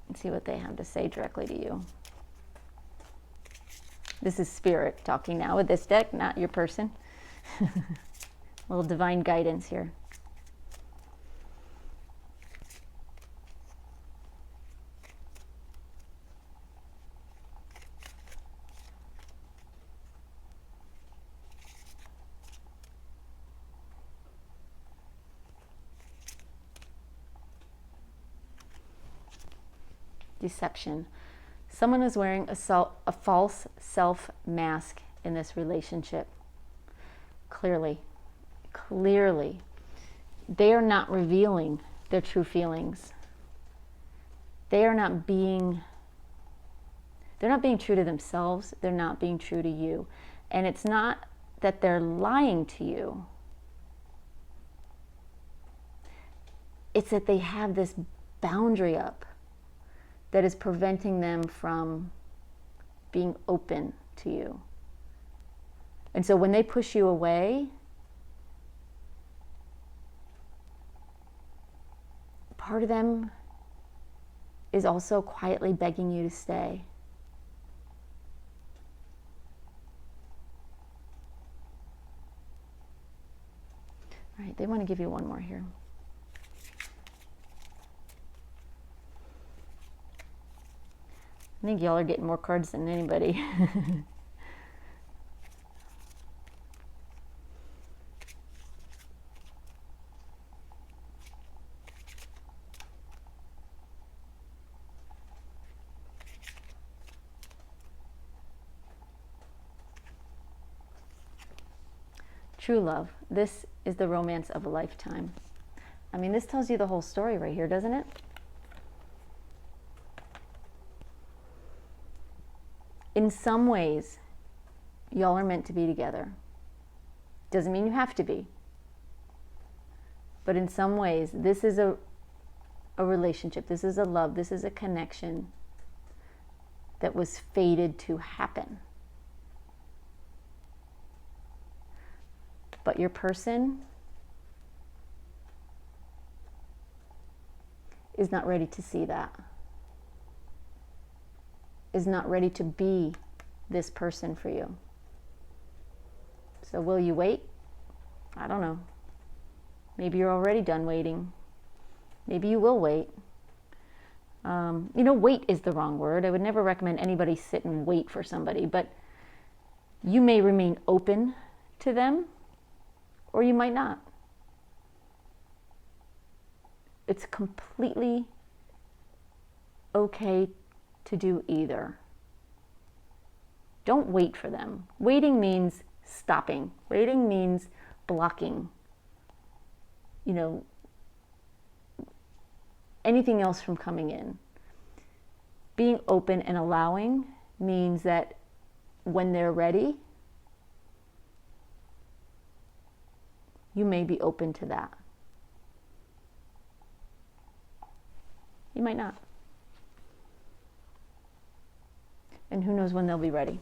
and see what they have to say directly to you. This is Spirit talking now with this deck, not your person. A little divine guidance here. Deception. Someone is wearing a false self mask in this relationship. Clearly. They are not revealing their true feelings. They're not being true to themselves. They're not being true to you. And it's not that they're lying to you. It's that they have this boundary up that is preventing them from being open to you. And so when they push you away, part of them is also quietly begging you to stay. All right, they want to give you one more here. I think y'all are getting more cards than anybody. True love. This is the romance of a lifetime. I mean, this tells you the whole story right here, doesn't it? In some ways, y'all are meant to be together. Doesn't mean you have to be. But in some ways, this is a relationship. This is a love. This is a connection that was fated to happen. But your person is not ready to see that. Is not ready to be this person for you. So will you wait? I don't know. Maybe you're already done waiting. Maybe you will wait. Wait is the wrong word. I would never recommend anybody sit and wait for somebody, but you may remain open to them, or you might not. It's completely okay to do either. Don't wait for them. Waiting means stopping. Waiting means blocking. Anything else from coming in. Being open and allowing means that when they're ready, you may be open to that. You might not. And who knows when they'll be ready.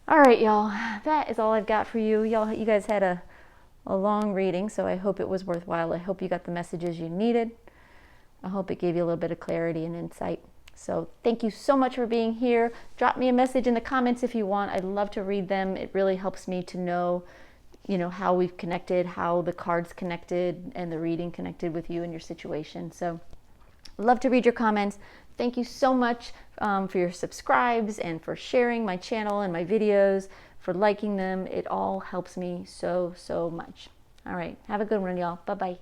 All right, y'all. That is all I've got for you. You guys had a long reading, so I hope it was worthwhile. I hope you got the messages you needed. I hope it gave you a little bit of clarity and insight. So thank you so much for being here. Drop me a message in the comments if you want. I'd love to read them. It really helps me to know, how we've connected, how the cards connected and the reading connected with you and your situation. So I'd love to read your comments. Thank you so much for your subscribes and for sharing my channel and my videos, for liking them. It all helps me so, so much. All right. Have a good one, y'all. Bye-bye.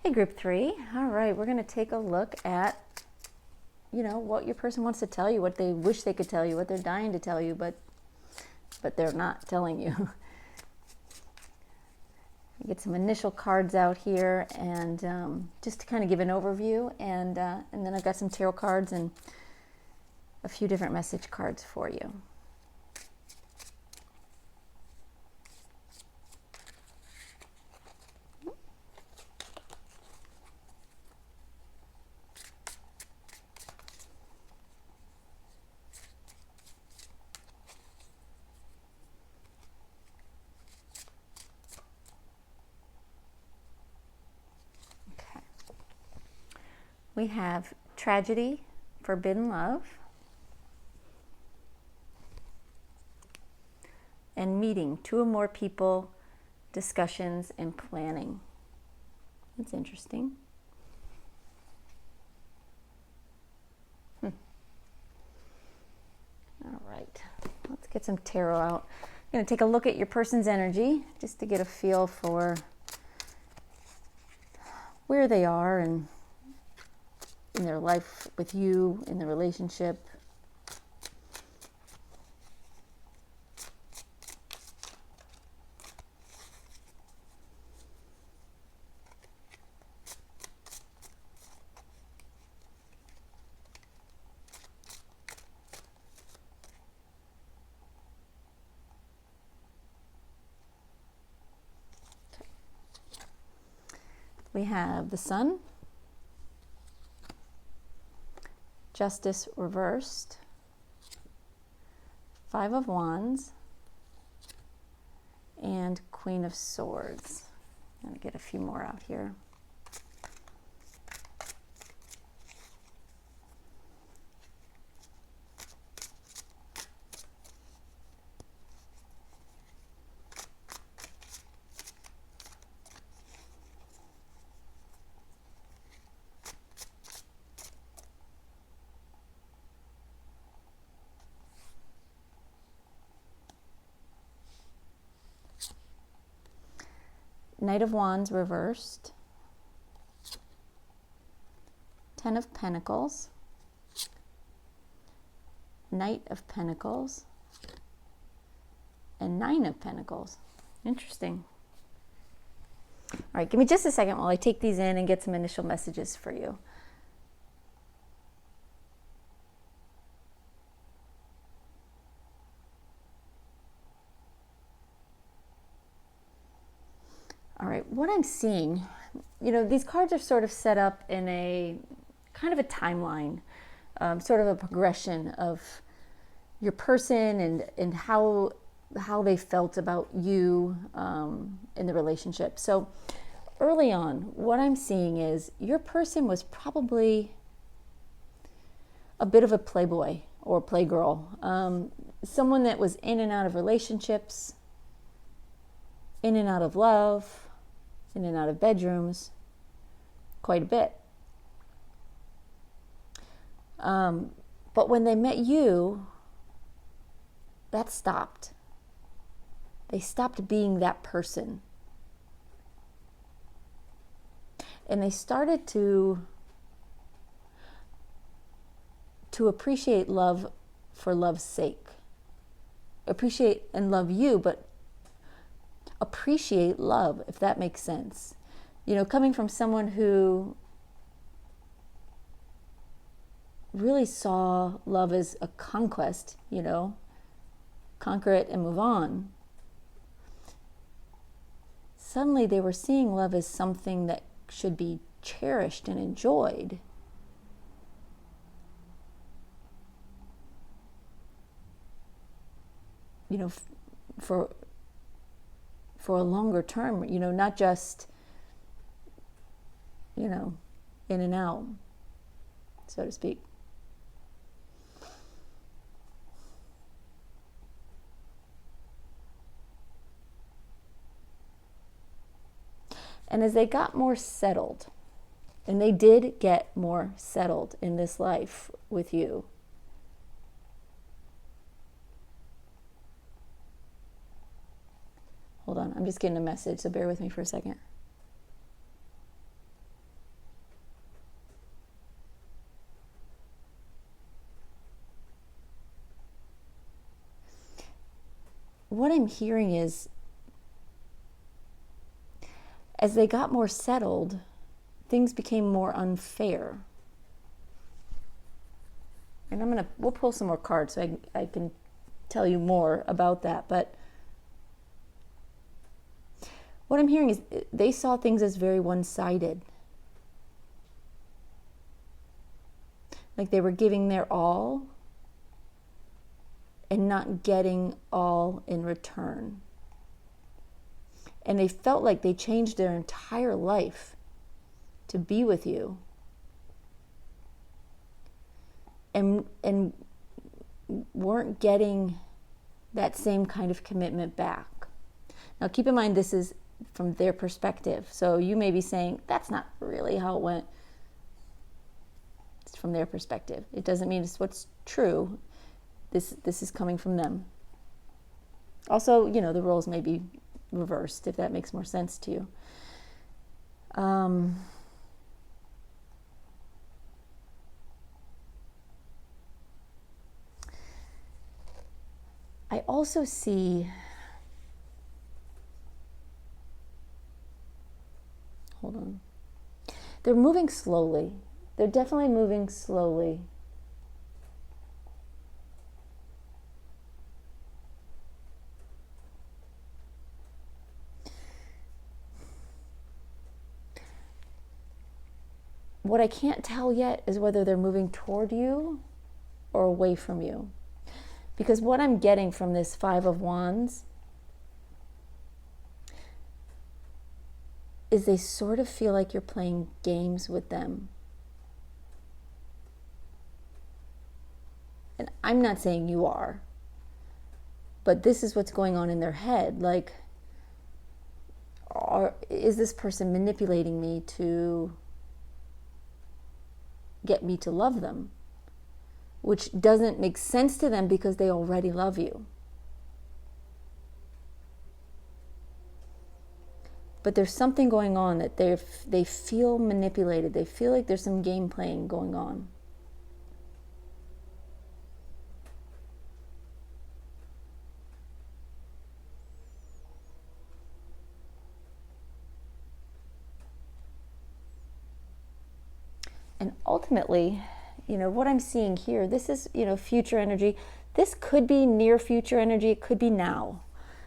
Hey, group 3. All right. We're going to take a look at, what your person wants to tell you, what they wish they could tell you, what they're dying to tell you, but they're not telling you. Get some initial cards out here, and just to kind of give an overview, and then I've got some tarot cards and a few different message cards for you. We have tragedy, forbidden love, and meeting, 2 or more people, discussions, and planning. That's interesting. All right, let's get some tarot out. I'm going to take a look at your person's energy just to get a feel for where they are and in their life with you, in the relationship. We have the Sun, Justice reversed, 5 of Wands, and Queen of Swords. I'm going to get a few more out here. Knight of Wands reversed, 10 of Pentacles, Knight of Pentacles, and 9 of Pentacles. Interesting. All right, give me just a second while I take these in and get some initial messages for you. All right, what I'm seeing, these cards are sort of set up in a kind of a timeline, sort of a progression of your person and how they felt about you in the relationship. So early on, what I'm seeing is your person was probably a bit of a playboy or playgirl, someone that was in and out of relationships, in and out of love, in and out of bedrooms, quite a bit. But when they met you, that stopped. They stopped being that person. And they started to appreciate love for love's sake. Appreciate and love you, but appreciate love, if that makes sense. Coming from someone who really saw love as a conquest, conquer it and move on. Suddenly they were seeing love as something that should be cherished and enjoyed. For a longer term, not just, in and out, so to speak. And as they got more settled, and they did get more settled in this life with you, hold on, I'm just getting a message, so bear with me for a second. What I'm hearing is, as they got more settled, things became more unfair. And we'll pull some more cards so I can tell you more about that. But what I'm hearing is they saw things as very one-sided. Like they were giving their all and not getting all in return. And they felt like they changed their entire life to be with you. And weren't getting that same kind of commitment back. Now keep in mind, this is from their perspective. So you may be saying, that's not really how it went. It's from their perspective. It doesn't mean it's what's true. This is coming from them. Also, the roles may be reversed, if that makes more sense to you. I also see, hold on, they're moving slowly. They're definitely moving slowly. What I can't tell yet is whether they're moving toward you or away from you. Because what I'm getting from this Five of Wands is they sort of feel like you're playing games with them. And I'm not saying you are, but this is what's going on in their head. Like, is this person manipulating me to get me to love them? Which doesn't make sense to them because they already love you. But there's something going on that they feel manipulated. They feel like there's some game playing going on. And ultimately, what I'm seeing here, this is, future energy. This could be near future energy. It could be now.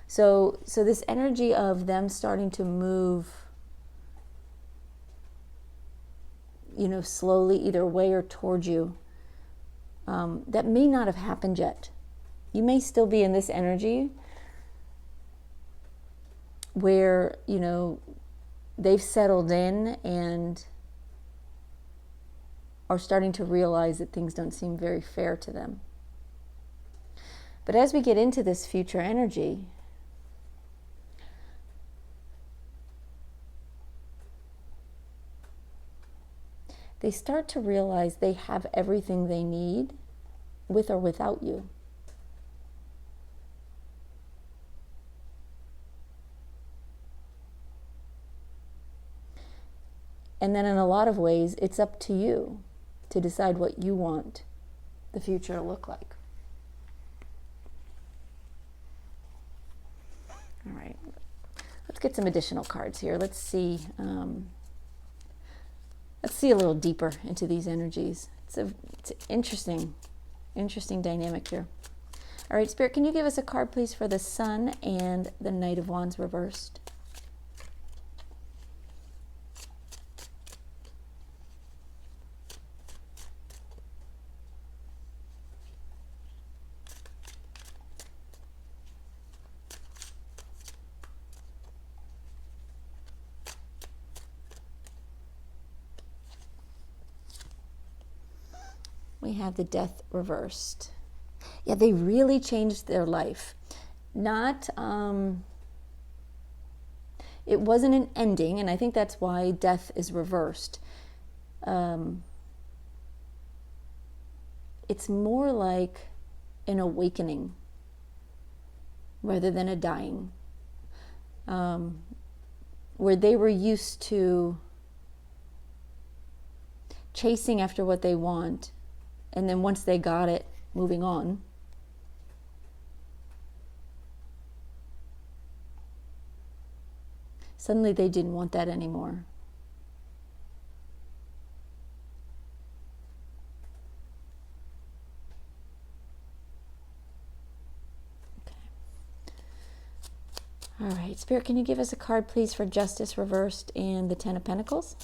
So this energy of them starting to move, slowly either away or towards you, that may not have happened yet. You may still be in this energy where, they've settled in and are starting to realize that things don't seem very fair to them. But as we get into this future energy, they start to realize they have everything they need with or without you. And then in a lot of ways, it's up to you to decide what you want the future to look like. All right, let's get some additional cards here. Let's see a little deeper into these energies. It's an interesting dynamic here. All right, Spirit, can you give us a card, please, for the Sun and the Knight of Wands reversed? We have the Death reversed. Yeah, they really changed their life. Not, it wasn't an ending, and I think that's why death is reversed. It's more like an awakening rather than a dying, where they were used to chasing after what they want, and then once they got it, moving on. Suddenly they didn't want that anymore. Okay. All right, Spirit, can you give us a card, please, for Justice reversed and the Ten of Pentacles?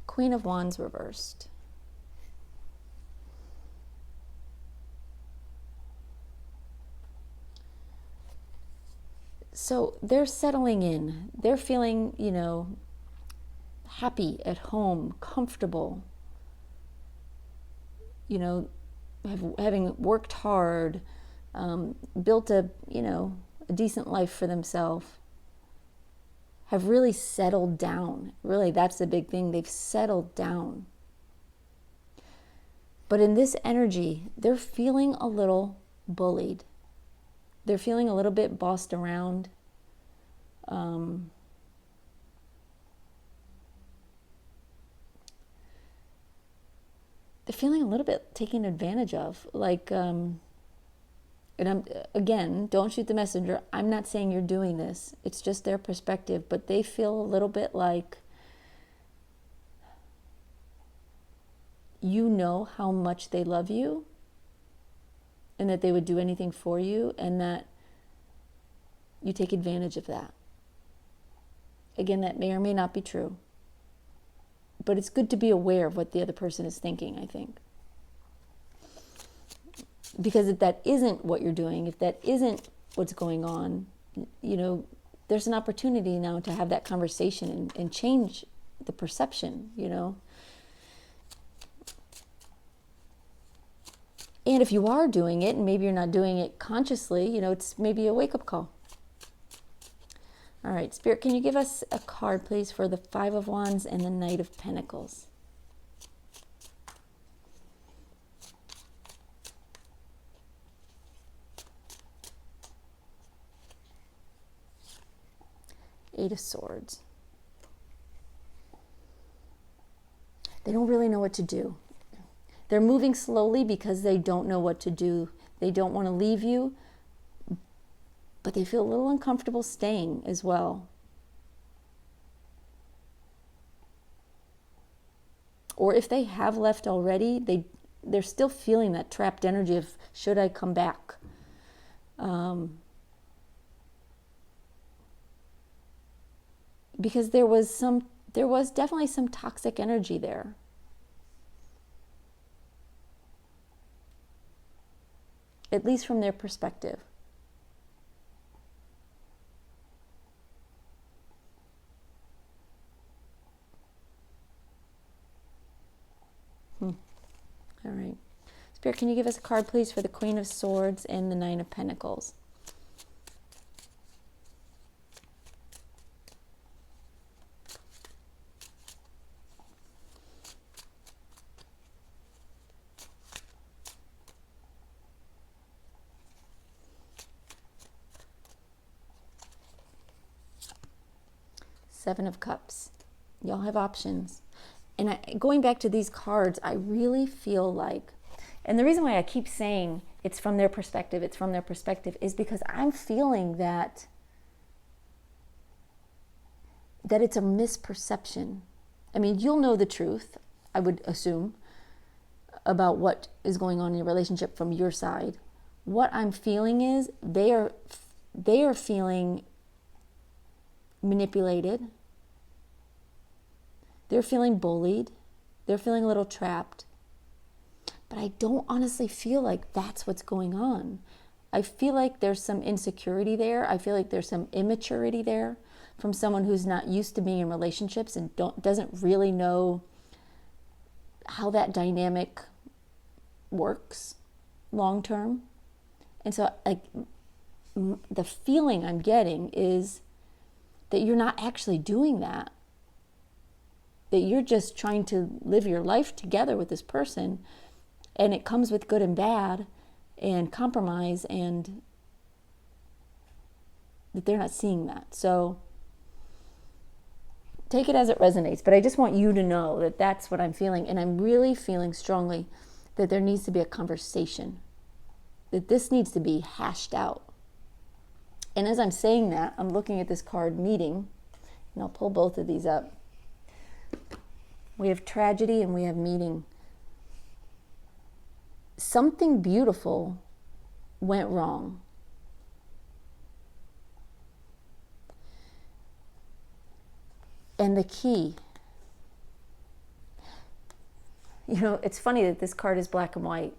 Queen of Wands reversed. So they're settling in. They're feeling, happy at home, comfortable. Having worked hard, built a decent life for themselves. Have really settled down. Really, that's the big thing. They've settled down. But in this energy, they're feeling a little bullied. They're feeling a little bit bossed around. They're feeling a little bit taken advantage of. And again, don't shoot the messenger. I'm not saying you're doing this. It's just their perspective. But they feel a little bit like you know how much they love you and that they would do anything for you, and that you take advantage of that. Again, that may or may not be true. But it's good to be aware of what the other person is thinking, I think. Because if that isn't what you're doing, if that isn't what's going on, there's an opportunity now to have that conversation and change the perception, And if you are doing it, and maybe you're not doing it consciously, it's maybe a wake-up call. All right, Spirit, can you give us a card, please, for the Five of Wands and the Knight of Pentacles? Eight of Swords. They don't really know what to do. They're moving slowly because they don't know what to do. They don't want to leave you, but they feel a little uncomfortable staying as well. Or if they have left already, they're still feeling that trapped energy of, should I come back? Because there was definitely some toxic energy there. At least from their perspective. All right. Spirit, can you give us a card, please, for the Queen of Swords and the Nine of Pentacles? Seven of Cups. Y'all have options. And going back to these cards, I really feel like, and the reason why I keep saying it's from their perspective, is because I'm feeling that it's a misperception. I mean, you'll know the truth, I would assume, about what is going on in your relationship from your side. What I'm feeling is they are feeling manipulated. They're feeling bullied. They're feeling a little trapped. But I don't honestly feel like that's what's going on. I feel like there's some insecurity there. I feel like there's some immaturity there from someone who's not used to being in relationships and doesn't really know how that dynamic works long term. And so the feeling I'm getting is that you're not actually doing that. That you're just trying to live your life together with this person, and it comes with good and bad and compromise, and that they're not seeing that. So take it as it resonates, but I just want you to know that that's what I'm feeling, and I'm really feeling strongly that there needs to be a conversation, that this needs to be hashed out. And as I'm saying that, I'm looking at this card, meeting, and I'll pull both of these up. We have tragedy and we have meeting. Something beautiful went wrong. And the key, it's funny that this card is black and white.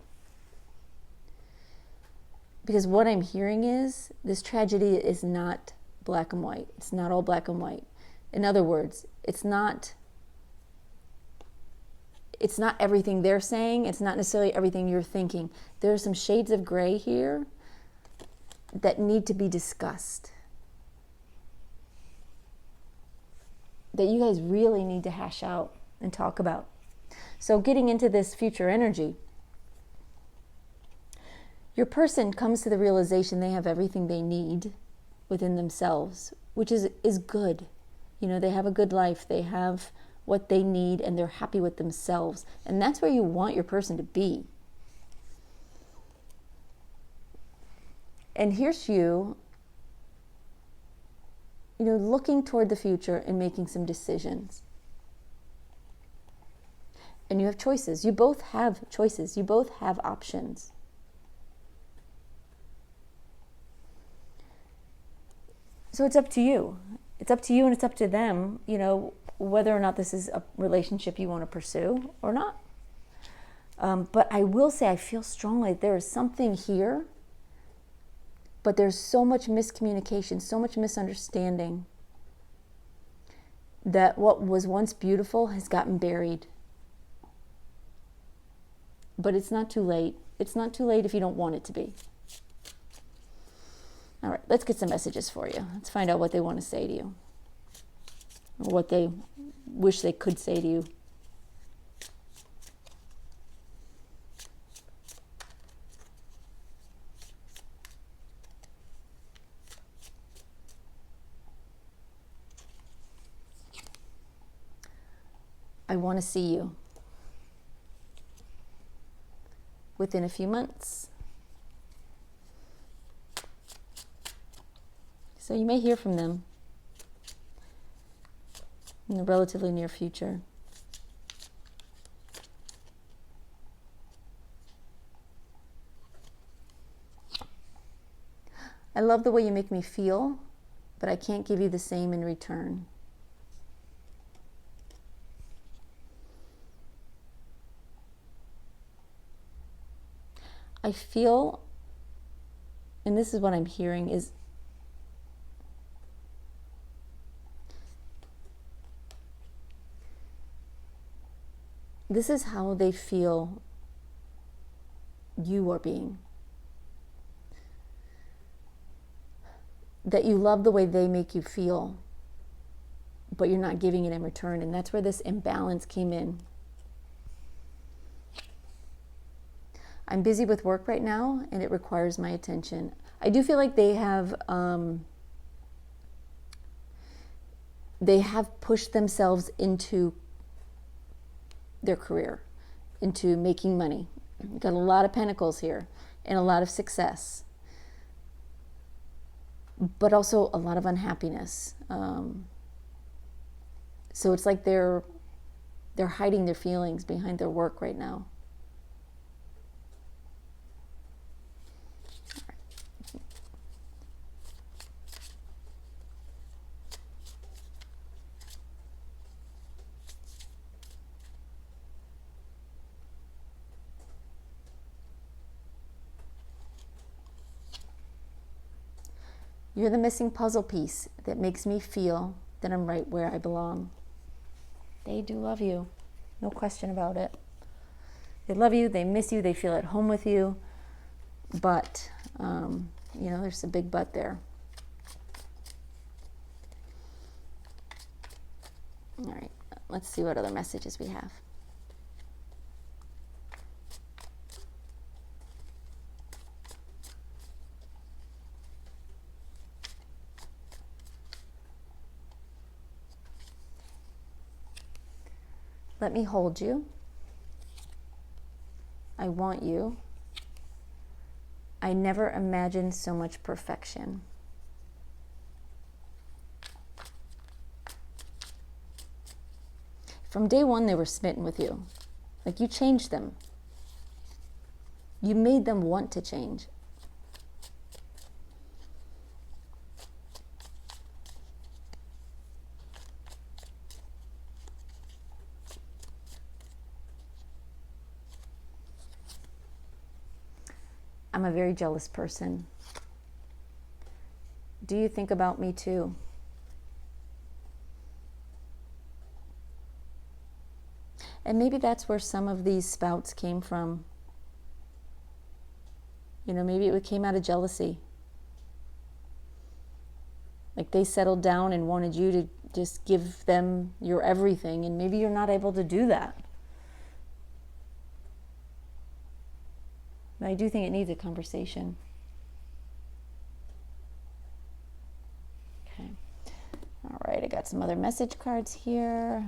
Because what I'm hearing is this tragedy is not black and white. It's not all black and white. In other words, it's not everything they're saying. It's not necessarily everything you're thinking. There are some shades of gray here that need to be discussed, that you guys really need to hash out and talk about. So getting into this future energy, your person comes to the realization they have everything they need within themselves, which is good. They have a good life. They have what they need, and they're happy with themselves. And that's where you want your person to be. And here's you, looking toward the future and making some decisions. And you have choices. You both have choices. You both have options. So it's up to you. It's up to you and it's up to them, whether or not this is a relationship you want to pursue or not. But I will say I feel strongly there is something here, but there's so much miscommunication, so much misunderstanding, that what was once beautiful has gotten buried. But it's not too late. It's not too late if you don't want it to be. All right, let's get some messages for you. Let's find out what they want to say to you, or what they wish they could say to you. I want to see you within a few months. So you may hear from them in the relatively near future. I love the way you make me feel, but I can't give you the same in return. I feel, and this is what I'm hearing, is this is how they feel you are being. That you love the way they make you feel, but you're not giving it in return. And that's where this imbalance came in. I'm busy with work right now, and it requires my attention. I do feel like they have pushed themselves into their career, into making money. You've got a lot of pentacles here and a lot of success, but also a lot of unhappiness. So it's like they're hiding their feelings behind their work right now. You're the missing puzzle piece that makes me feel that I'm right where I belong. They do love you. No question about it. They love you, they miss you, they feel at home with you. But, there's a big but there. All right, let's see what other messages we have. Let me hold you. I want you. I never imagined so much perfection. From day one, they were smitten with you. Like, you changed them. You made them want to change. I'm a very jealous person. Do you think about me too? And maybe that's where some of these spouts came from. Maybe it came out of jealousy. Like, they settled down and wanted you to just give them your everything, and maybe you're not able to do that. But I do think it needs a conversation. Okay. All right, I got some other message cards here.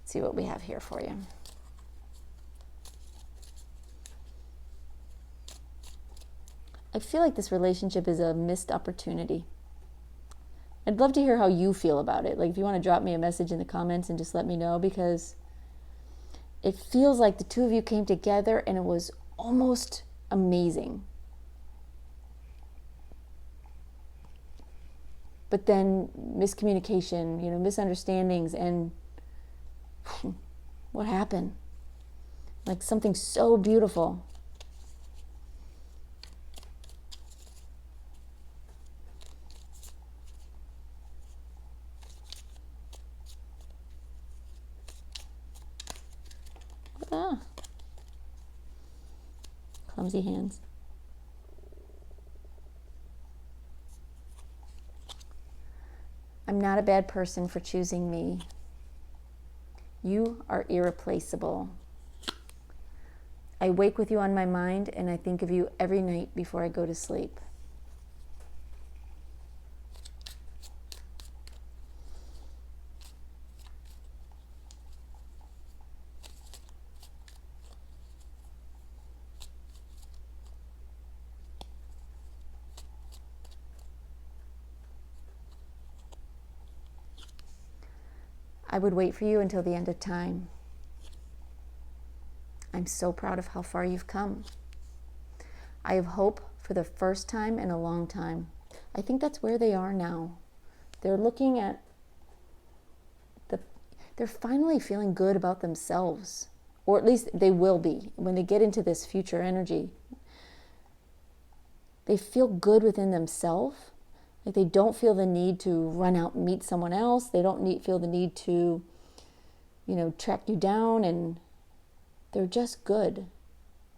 Let's see what we have here for you. I feel like this relationship is a missed opportunity. I'd love to hear how you feel about it. Like, if you want to drop me a message in the comments and just let me know, because it feels like the two of you came together and it was almost amazing. But then miscommunication, misunderstandings, and what happened? Like, something so beautiful. Clumsy hands. I'm not a bad person for choosing me. You are irreplaceable. I wake with you on my mind, and I think of you every night before I go to sleep. I would wait for you until the end of time. I'm so proud of how far you've come. I have hope for the first time in a long time. I think that's where they are now. They're looking at they're finally feeling good about themselves, or at least they will be when they get into this future energy. They feel good within themselves. Like, they don't feel the need to run out and meet someone else. They don't feel the need to, track you down, and they're just good.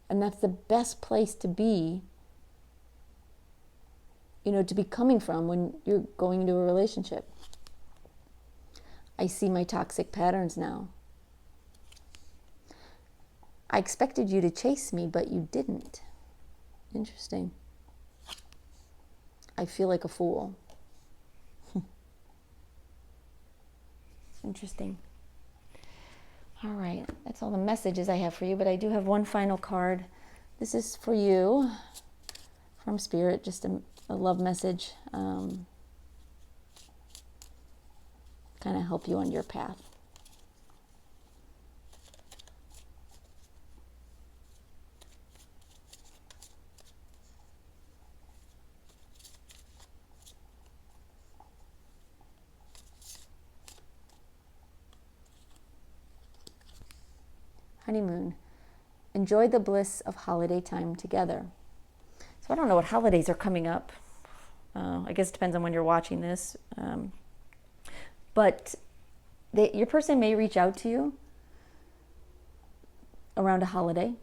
And that's the best place to be, to be coming from when you're going into a relationship. I see my toxic patterns now. I expected you to chase me, but you didn't. Interesting. I feel like a fool. Interesting. All right, that's all the messages I have for you, but I do have one final card. This is for you from Spirit, just a love message. Kind of help you on your path. Honeymoon. Enjoy the bliss of holiday time together. So I don't know what holidays are coming up I guess it depends on when you're watching this. But your person may reach out to you around a holiday.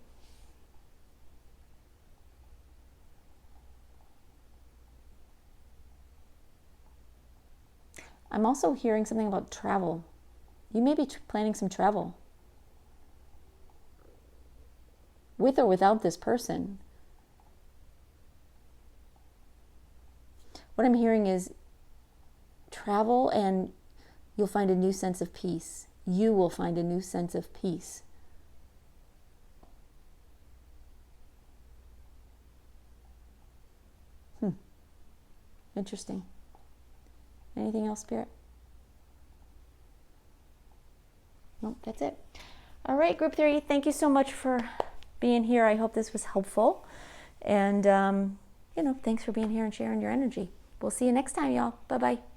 I'm also hearing something about travel. You may be planning some travel with or without this person. What I'm hearing is travel, and you'll find a new sense of peace. You will find a new sense of peace. Interesting. Anything else, Spirit? Nope, that's it. All right, Group 3, thank you so much for being here. I hope this was helpful. And, thanks for being here and sharing your energy. We'll see you next time, y'all. Bye-bye.